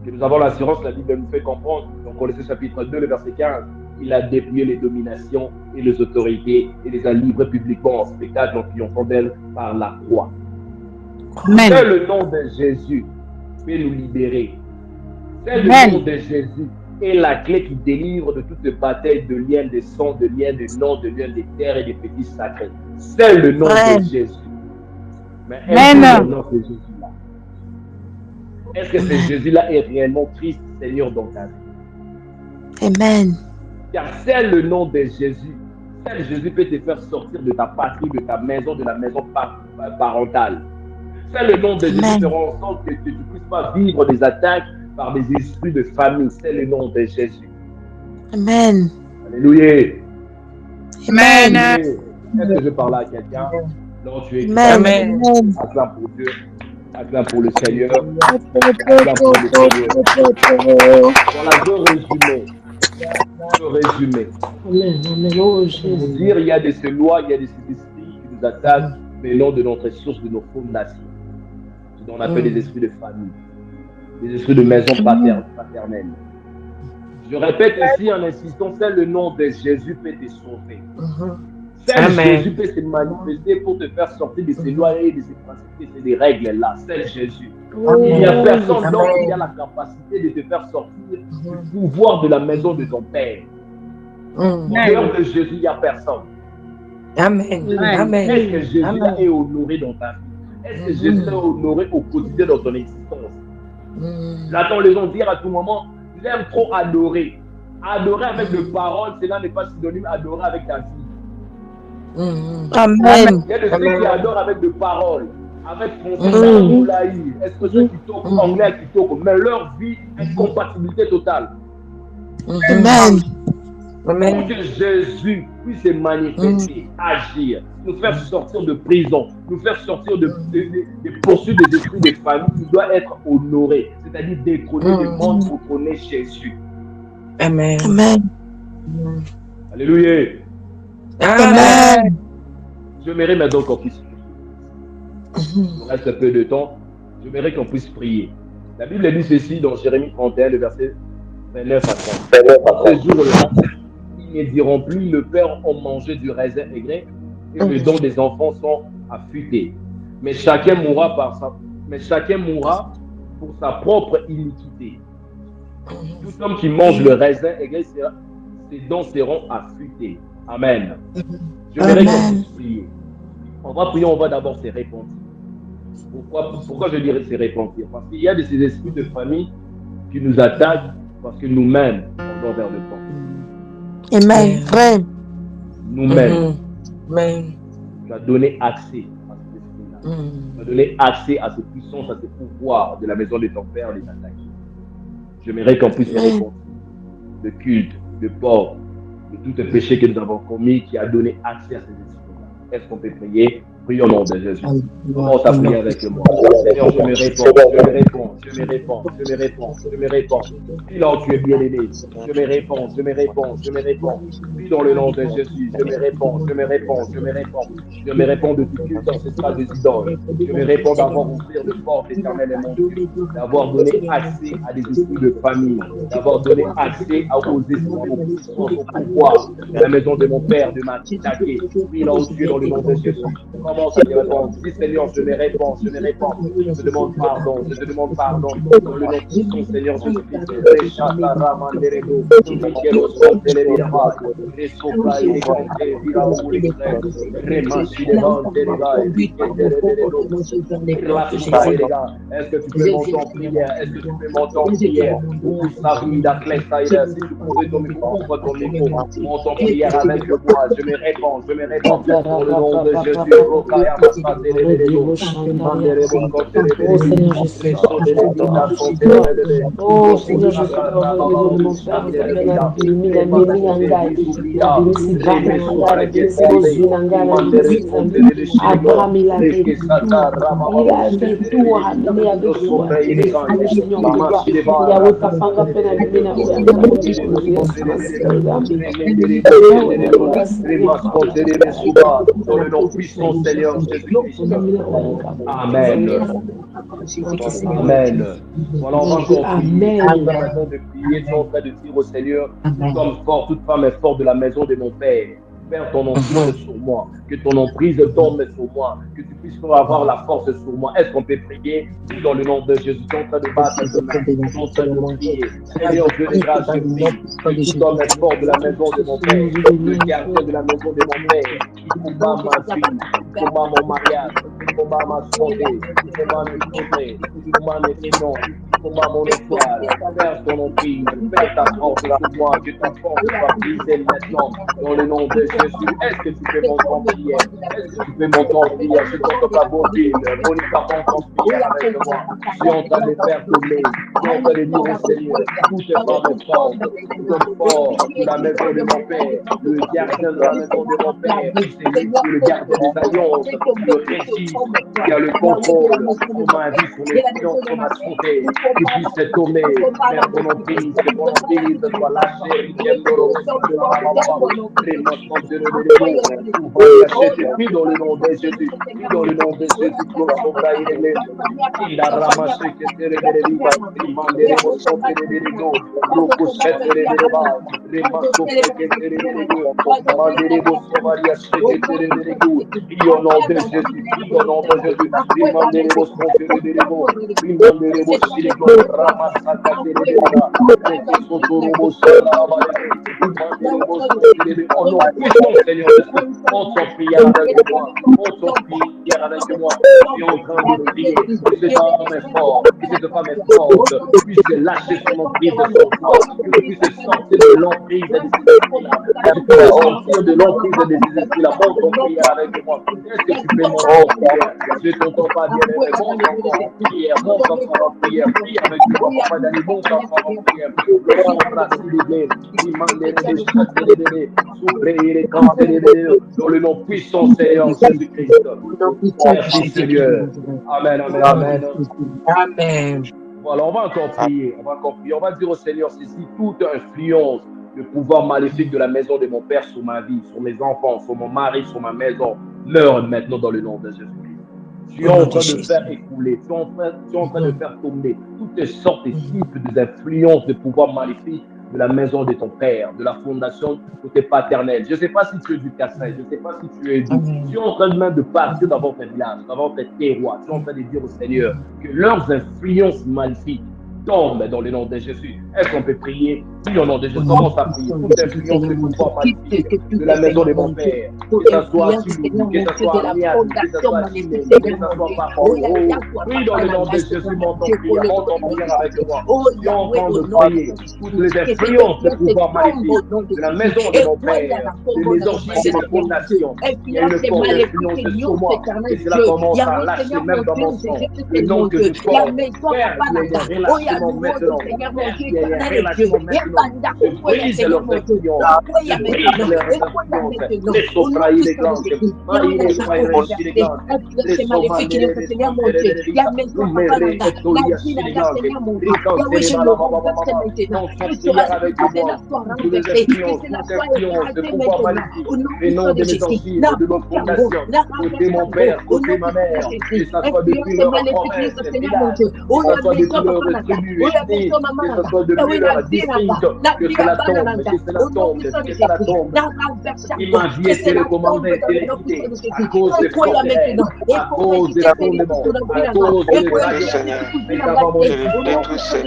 que nous avons l'assurance, la Bible nous fait comprendre, dans Colossiens chapitre 2, le verset 15, il a déplié les dominations et les autorités et les a livrés publiquement en spectacle en triomphant d'elles par la croix. Seul le nom de Jésus peut nous libérer. Seul le nom de Jésus est la clé qui délivre de toute bataille de liens de sang, de liens de nom, de liens de terre et de petits sacrés. Seul le nom de Jésus. Mais est-ce que le nom de Jésus-là? Est-ce que ce Jésus-là est réellement Christ, Seigneur, dans ta vie? Amen. Car c'est le nom de Jésus. Seul Jésus peut te faire sortir de ta patrie, de ta maison, de la maison parentale. C'est le nom de Jésus qui fera en sorte que tu ne puisses pas vivre des attaques par des esprits de famille. C'est le nom de Jésus. Amen. Alléluia. Amen. Est-ce que je parle à quelqu'un? Non, tu es Amen. Acclame pour Dieu. Acclame pour le Seigneur. Acclame pour le Seigneur. Voilà, je résumais. Amen. Pour dire, il y a de ces lois, il y a de ces esprits qui nous attaquent venant de notre source, de nos fondations. Ce qu'on appelle des esprits de famille, des esprits de maison paternelle. Je répète ici en insistant, c'est le nom de Jésus peut te sauver. Seul Jésus peut se manifester pour te faire sortir de ces lois et de ces principes et de ces règles-là. C'est Jésus. Il n'y a personne d'autre qui a la capacité de te faire sortir du pouvoir de la maison de ton Père. Au cœur de Jésus, il n'y a personne. Amen. Amen. Est-ce que Jésus est honoré dans ta vie? Est-ce que Jésus est honoré au quotidien dans ton existence? J'attends les gens dire à tout moment, j'aime trop adorer. Adorer avec de paroles, cela n'est pas synonyme adorer avec ta vie. Amen. Il y a de ceux qui adorent avec de paroles, avec français, moulaï, expression qui toque, anglais qui toque, mais leur vie est compatibilité totale. Amen. Pour que Jésus puisse se manifester, agir, nous faire sortir de prison, nous faire sortir des poursuites des esprits des familles, il doit être honoré, c'est-à-dire détrôner le monde pour trôner Jésus. Amen. Amen. Alléluia. Amen. J'aimerais maintenant qu'on puisse prier. Il reste peu de temps. J'aimerais qu'on puisse prier. La Bible dit ceci dans Jérémie 31, le verset 29 à 30. Ce jour-là, ils ne diront plus le Père ont mangé du raisin aigre et les dons des enfants sont affûtés. Mais chacun mourra pour sa propre iniquité. Tout homme qui mange le raisin aigre, ses dons seront affûtés. Amen. J'aimerais qu'on puisse prier. On va prier, on va d'abord se repentir. Pourquoi je dirais se repentir? Parce qu'il y a de ces esprits de famille qui nous attaquent parce que nous-mêmes, on va vers le temps. Amen. Frère. Nous-mêmes, tu as donné accès à cet esprit-là. Tu as donné accès à cette puissance, à ce pouvoir de la maison de ton Père, les attaquer. J'aimerais qu'on puisse se repentir de culte, de porc, de tout le péché que nous avons commis qui a donné accès à ces esprits-là. Est-ce qu'on peut prier? Prions au nom de Jésus. Commence à prier avec moi. Seigneur, je me réponds. Puis là, tu es bien aidé. Je me réponds. Puis dans le nom de Jésus, je me réponds. Je me réponds de tout culte ancestral des idoles. Je me réponds d'avoir ouvert le porte éternel et mon Dieu, d'avoir donné accès à des esprits de famille, d'avoir donné accès aux esprits, au pouvoir de la maison de mon Père, de ma titaquée. Puis là, tu es dans le nom de Jésus. Commence à te répondre. Dis Seigneur, je me réponds. Je te demande pardon. Dans le nom de ton Seigneur Jésus-Christ. Est-ce que tu peux monter en prière? Où sa vie d'Aclès, si tu pouvais ton micro, monte en prière avec moi. Je me réponds. Dans le nom de Jésus. Dans le nom puissant Seigneur Jésus-Christ. Amen. Voilà, on va encore prier. Toute la maison de prier, tu es en train de dire au Seigneur, nous sommes forts, toute femme est forte de la maison de mon Père. Père, ton emprise sur moi, que ton emprise tombe sur moi, que tu puisses avoir la force sur moi. Est-ce qu'on peut prier? Oui, dans le nom de Jésus, tu es en train de battre cette main, tu es en train de prier. Seigneur, Dieu de grâce, je prie que tout homme est fort de la maison de mon Père, le gardien de la maison de mon Père, qui combat ma vie, qui combat mon mariage, qui combat ma santé, qui combat mes projets, qui combat mes finances, qui combat mon étoile. Père, ton emprise, Père, ta force sur moi, que ta force soit brisée maintenant, dans le nom de Jésus. Est-ce que tu peux monter en prière? Je t'entends ta beauté. Monica, monte en prière avec moi. Je suis en train de faire tourner. Je suis en train de dire au Seigneur, tout est fort, tout est fort. La maison de mon Père, le gardien de la maison de mon Père, c'est lui qui est le gardien des alliances, le régime, qui a le contrôle sur ma vie, sur mes finances, sur ma santé, qui puisse se tourner vers ton emprise, que ton emprise soit lâchée, puis dans le nom de Jésus, il a ramassé Oh non, puissant Seigneur Jésus, on t'en prière avec moi, on t'en prière avec moi, et en train de prier, que cet homme est fort, que cette femme est forte, puisse lâcher son emprise sur toi, que tu puisses sortir de l'emprise de ces esprits-là, que tu puisses sortir de l'emprise de ces esprits-là. Monte en prière avec moi. Est-ce que tu peux monter en prière? Je t'entends pas bien, mais monte encore en prière, monte encore en prière, prie avec moi, Papa Dani, monte encore en prière. Dans le nom puissant Seigneur Jésus-Christ. Merci Seigneur. Amen, amen, amen. Amen. Voilà, on va encore prier. On va dire au Seigneur ceci, toute influence, le pouvoir maléfique de la maison de mon Père sur ma vie, sur mes enfants, sur mon mari, sur ma maison, meurt maintenant dans le nom de Jésus-Christ. Tu es en train de faire écouler, tu es en train de faire tomber toutes sortes et types d'influences de pouvoir maléfique de la maison de ton père, de la fondation de tes paternels. Je ne sais pas si tu es du Kassin, je ne sais pas si tu es du... Tu es en train même de partir d'avoir tes villages, d'avoir tes terroirs. Tu es en train de dire au Seigneur que leurs influences maléfiques tombent dans le nom de Jésus. Est-ce qu'on peut prier? Oui, au nom de Jésus, commence à prier. Toute influence de pouvoir maléfique de la maison de mon père, que ce soit Sylvie, que ce soit Ariane, que ce soit Chimène, que ce soit Papa. Oui, dans le nom de Jésus, monte en prière avec moi. Tu es en train de prier toutes les influences de pouvoir maléfique de la maison de mon père, de mes origines et de fondation. Il y a une forte influence sur moi et cela commence à lâcher même dans mon sang. Le nom que je porte, Père, il y a des relations maintenant. Père, il y a des relations maintenant. Je brise leurs influences. Je brise leurs influences. Les sopraïs, les glandes. Maïs, les sopraïs, les glandes. Les sopraïs, les les noms de mes origines, de nos fondations, côté mon père, côté ma mère, que ça soit depuis leur promesse, que ça soit depuis leur tribu, que ça soit depuis leur district, que cela tombe, que cela tombe, que cela tombe. Il m'a dit et c'est le commandant, c'est l'équité, à cause des frontières, à cause des fondements, à cause des rations, mais d'abord mon Dieu, que ces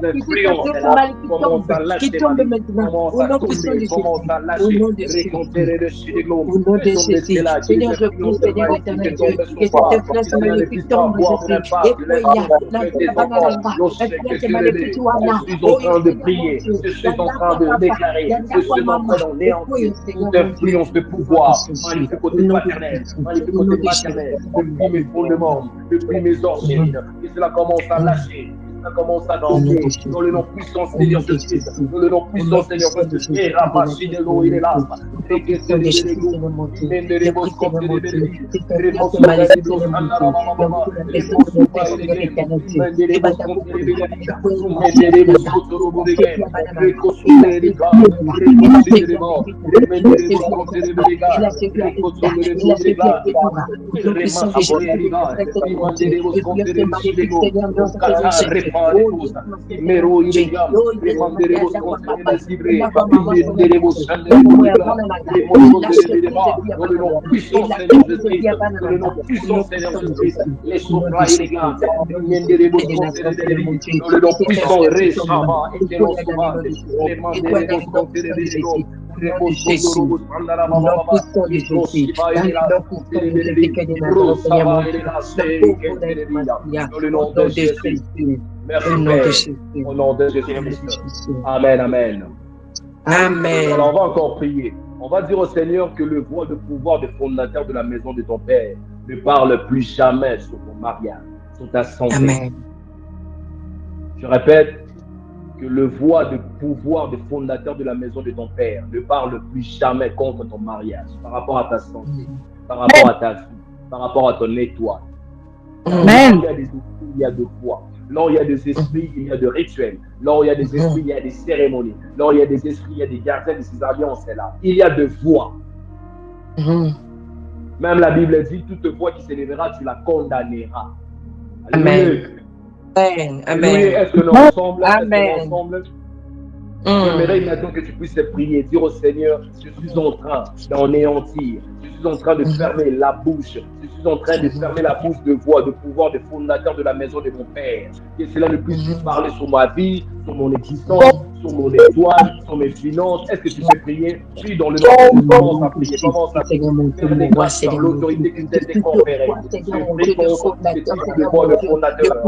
influences-là commencent à lâcher ma vie, commencent à tomber, commencent à lâcher, réconférer le chien de l'eau, et son métier là, que les influences maléfiques tombent sur toi, que rien ne puisse avoir de l'impact, de l'influence de tes enfants, je sais que tu l'aimes, je suis en train de prier, je suis en train de déclarer, je suis en train d'anéantir toute influence de pouvoir, maléfique côté paternel, maléfique côté maternel, depuis mes fondements, depuis mes origines, et cela commence à lâcher. Ça commence à tomber dans le nom puissant Seigneur Jésus-Christ, dans le nom puissant Seigneur Jésus-Christ, et Rabashi de l'eau, il est là, et que c'est les légaux, il est de l'ébos comme des bébés, les bébés sont pas les bébés, les bébés sont pas les bébés, les bébés sont pas les bébés, les bébés sont autour de l'égard, les bébés sont les gars, les bébés sont les morts, les bébés sont les gars, les bébés sont les gars, les bébés sont les gars, Mero ilega, remanderemos contra les livrés, remanderemos dans le nom puissant Seigneur Jésus-Christ, dans le nom puissant Seigneur Jésus-Christ, les sopra illégal, remanderemos contra les livrés, dans le nom puissant Reshama, et que l'on sauvage, remanderemos contra les livrés, merci Père, au nom de Jésus-Christ. Amen, amen. Amen. Alors on va encore prier. On va dire au Seigneur que le voix de pouvoir de fondateur de la maison de ton Père ne parle plus jamais sur ton mariage, sur ta santé. Amen. Je répète, que le voix de pouvoir de fondateur de la maison de ton Père ne parle plus jamais contre ton mariage, par rapport à ta santé, par rapport à ta vie, par rapport à ton étoile. Amen. Il y a des esprits, il y a de foi. Là où il y a des esprits, il y a de rituels. Là où il y a des esprits, il y a des cérémonies. Là où il y a des esprits, il y a des gardiens de ces alliances-là. Il y a de voix. Même la Bible dit, toute voix qui s'élèvera, tu la condamneras. Amen. Amen. Amen. Est-ce que nous ensemble? Amen. J'aimerais maintenant que tu puisses prier, dire au Seigneur, je suis en train d'anéantir, je suis en train de fermer la bouche, je suis suis en train de fermer la bouche de voix, de pouvoir des fondateurs de la maison de mon Père. Que cela ne puisse plus parler sur ma vie, sur mon existence, sur mon étoile, sur mes finances. Est-ce que tu peux prier? Puis dans le nom de Jésus, commence à prier. Commence à prier. Fais des grâces par l'autorité qui t'a été conférée. Je prie contre tous ces types de voix de fondateurs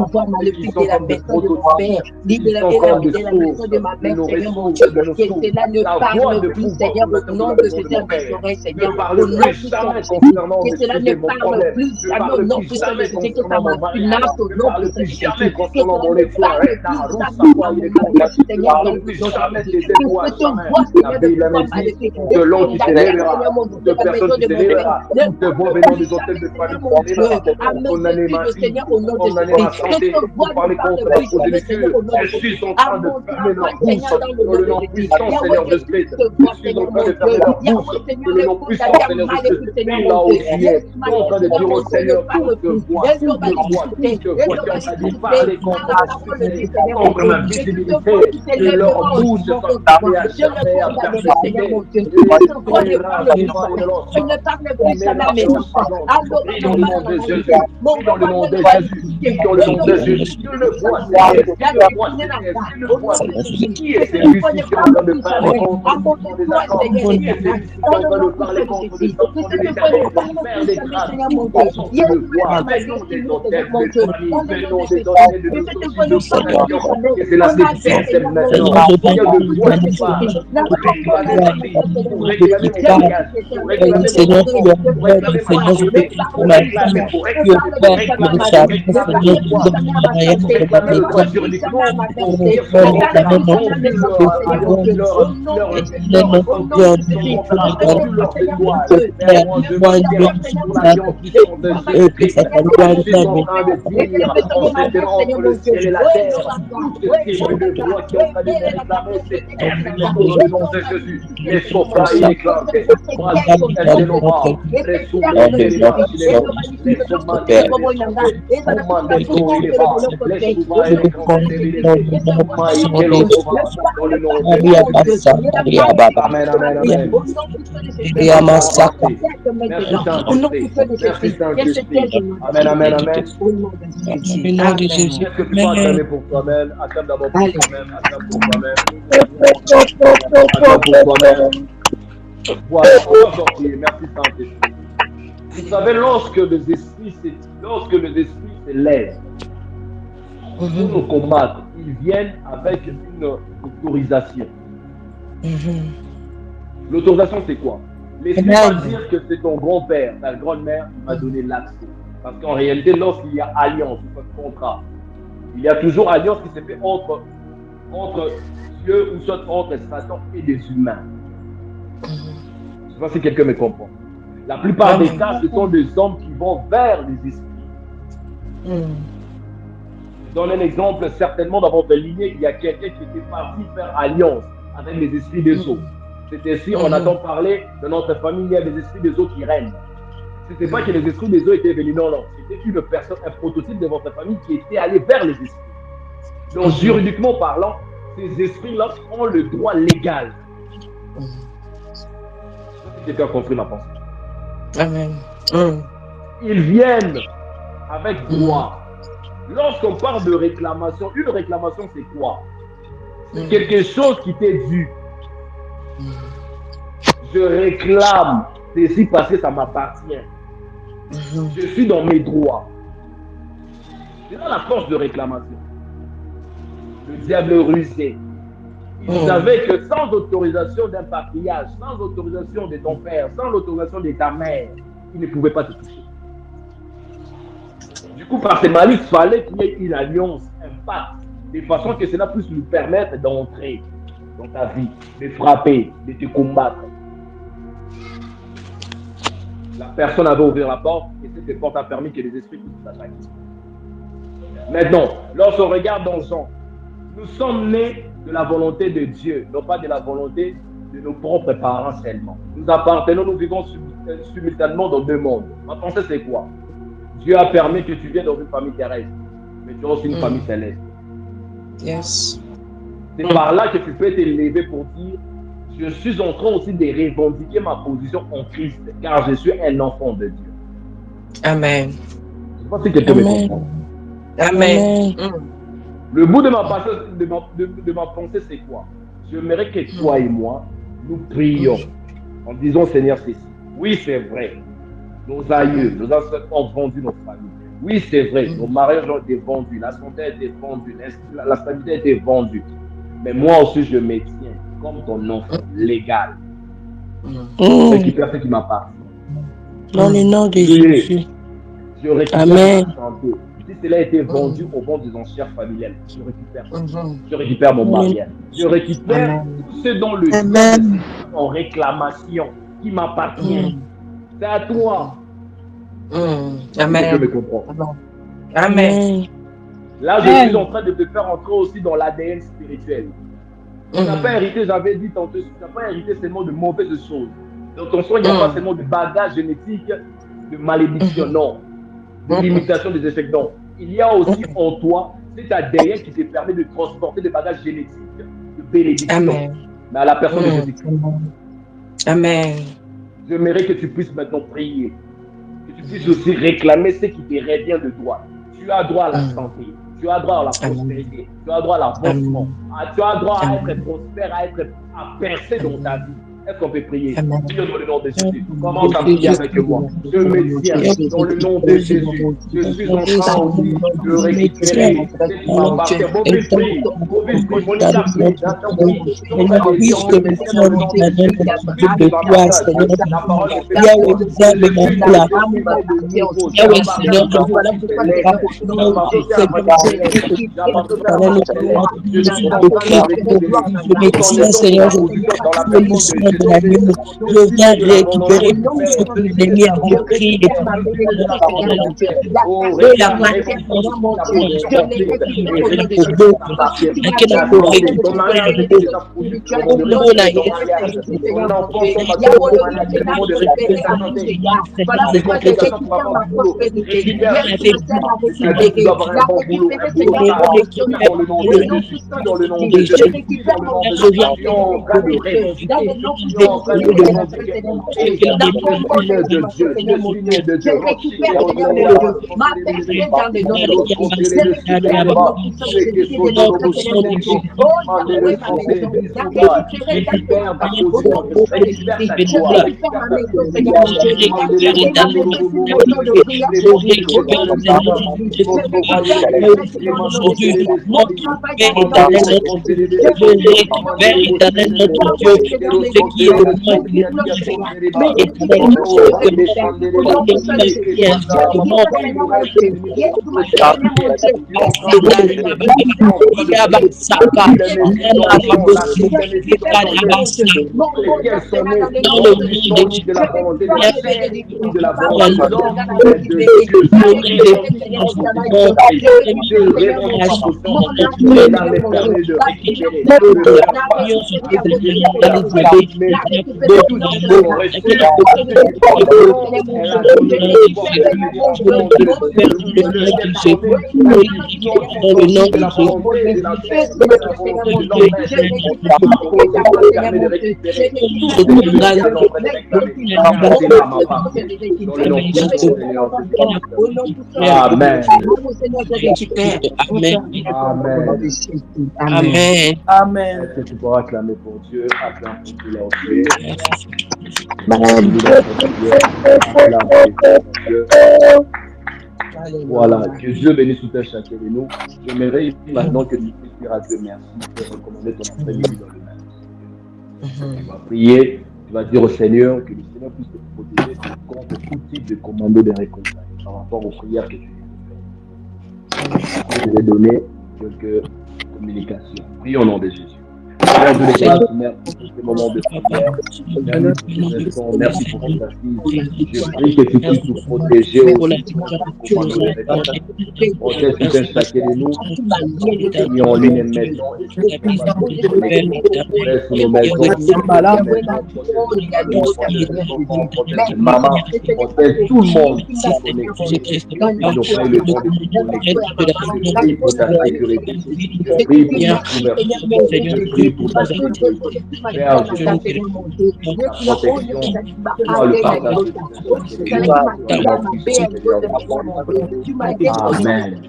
qui sont comme des prototypes, qui sont comme des sources de nos ressources, de nos sources. La voix de pouvoir de nom de Jésus, Seigneur, ne parle plus jamais concernant que cela ne parle plus jamais au nom de Jésus, que ça m'a finance au nom de Jésus, jamais concernant mon étoile, ne parle plus jamais des étoiles, de l'eau qui s'élèvera, de personnes qui s'élèvera, de vos venant des hôtels de famille qui s'élèvera, ton animation, pour parler contre la progéniture, je suis en train de fermer leur bouche, dans le nom puissant, Seigneur de Christ, je suis en train de fermer leur bouche, dans le nom puissant, Seigneur de Christ, là où tu es, en train de dire au Seigneur, toute voix qui a dit parler contre ma visibilité, que leur bouche soit fermée à jamais, à persécuter, je ne parle plus à la maison. dans le nom de Jésus, dans le nom de Jésus, dans le nom de Jésus, Dieu le voit, qui est celui qui est en train de parler contre les accords, qui est celui qui est en train de parler contre les enfants de l'Éternel, faire des grâces, tu le vois, venons des hôtels de famille, venons des hôtels de fondation, et c'est la sécurité maintenant, il y a de quoi qui parle, pour réclamer ma vie, pour réclamer mon bagage, pour réclamer mon confort, pour réclamer ma santé, pour réclamer le droit juridiquement, pour dire Amen, amen, amen. Amen, amen, amen. Est-ce que tu peux acclamer pour toi-même? Acclame d'abord pour toi-même. Acclame pour toi-même. Acclame pour toi-même. Voilà, on va sortir. Merci Saint-Esprit. Vous savez, lorsque les esprits s'élèvent pour nous combattre, ils viennent avec une autorisation. L'autorisation, c'est quoi? L'esprit va dire que c'est ton grand-père, ta grand-mère qui m'a donné l'accès. Parce qu'en réalité, lorsqu'il y a alliance ou un contrat, il y a toujours alliance qui se fait entre Dieu ou soit entre Satan et des humains. Je ne sais pas si quelqu'un me comprend. La plupart des cas, ce sont des hommes qui vont vers les esprits. Je donne un exemple, certainement dans votre lignée, il y a quelqu'un qui était parti faire alliance avec les esprits des eaux. C'était si on entend parler de notre famille, il y a des esprits des eaux qui règnent. Ce n'était pas que les esprits des eaux étaient venus, non, c'était une personne, un prototype de votre famille qui était allé vers les esprits. Donc, juridiquement parlant, ces esprits-là ont le droit légal. Quelqu'un a compris ma pensée. Amen. Ils viennent avec droit. Lorsqu'on parle de réclamation, une réclamation, c'est quoi? C'est quelque chose qui t'est dû. Je réclame ceci parce que ça m'appartient. Je suis dans mes droits. C'est là la force de réclamation. Le diable rusé. Il savait que sans autorisation d'un patriarche, sans autorisation de ton père, sans l'autorisation de ta mère, il ne pouvait pas te toucher. Du coup, par ces malices, il fallait qu'il y ait une alliance, un pacte, de façon que cela puisse lui permettre d'entrer dans ta vie, de frapper, de te combattre. La personne avait ouvert la porte et cette porte a permis que les esprits puissent s'attaquer. Maintenant, lorsqu'on regarde dans Jean, nous sommes nés de la volonté de Dieu, non pas de la volonté de nos propres parents seulement. Nous appartenons, nous vivons simultanément dans deux mondes. Ma pensée, c'est quoi? Dieu a permis que tu viennes dans une famille terrestre, mais tu as aussi une famille céleste. Yes. C'est par là que tu peux t'élever pour dire, je suis en train aussi de revendiquer ma position en Christ, car je suis un enfant de Dieu. Amen. Je ne sais pas si quelqu'un me comprend. Amen. Le bout de ma pensée, c'est quoi? J'aimerais que toi et moi, nous prions en disant, Seigneur, ceci. Oui, c'est vrai. Nos aïeux, nos ancêtres ont vendu nos familles. Oui, c'est vrai. Nos mariages ont été vendus. La santé a été vendue. La stabilité a été vendue. Mais moi aussi, je me tiens comme ton enfant légal. Je récupère ce qui m'appartient. Dans le nom de Jésus. Je récupère ma santé. Si cela a été vendu au vent des enchères familiales, je récupère ça. Je récupère mon mariage. Je récupère tout ce dont le ciel en réclamation qui m'appartient. C'est à toi. Amen. Je me comprends. Amen. Là, je suis en train de te faire entrer aussi dans l'ADN spirituel. Tu n'as pas hérité, j'avais dit tantôt, tu n'as pas hérité seulement de mauvaises choses. Dans ton sang, il n'y a pas seulement de bagages génétiques, de malédiction, non. De limitation des échecs, non. Il y a aussi en toi cet ADN qui te permet de transporter des bagages génétiques de bénédiction. Amen. Mais à la personne de Jésus-Christ. Amen. J'aimerais que tu puisses maintenant prier. Que tu puisses aussi réclamer ce qui te revient de droit. Tu as droit à la santé. Tu as droit à la prospérité. Tu as droit à l'avancement. Tu as droit à être prospère, à percer dans ta vie. Est-ce qu'on peut prier? Prions dans le nom de Jésus. Commence à prier avec moi. Je me tiens dans le nom de Jésus. Je suis en train aussi de récupérer ce qui m'appartient. Mon fils prie. Mon fils prie. Mon Isaac prie. Nathan prie. Je viens récupérer tout ce que l'ennemi a repris et la matière Amen. Amen. Amen. Est-ce que tu pourras acclamer pour Dieu? Acclame pour Dieu, là où tu es. Voilà, que Dieu bénisse tout un chacun de nous. J'aimerais maintenant que tu puisses dire à Dieu merci de recommander ton après-midi dans le même. Tu vas prier, tu vas dire au Seigneur que le Seigneur puisse te protéger contre tout type de commando de réconciliation par rapport aux prières que tu fais. Je vais donner quelques communications. Prions au nom de Jésus. Père de l'Église, merci pour ce moment de prière. Merci pour ta fille. Je prie que tu puisses nous protéger aussi. Protège tout un chacun de nous. Mis en ligne maintenant. Laisse nos maisons. Protège maman. Protège tout le monde qui est connecté. Nous prenons le temps de se connecter. Je prie pour ta sécurité. Je prie pour ta couverture. Je prie pour parce que tu m'as Père dit, Jésus, Seigneur mon Dieu, ta protection, fais-moi le partage de tout tu m'as dit, Seigneur, ma dans belle, puissant Seigneur, Seigneur mon Dieu, tu m'as dit, Amen.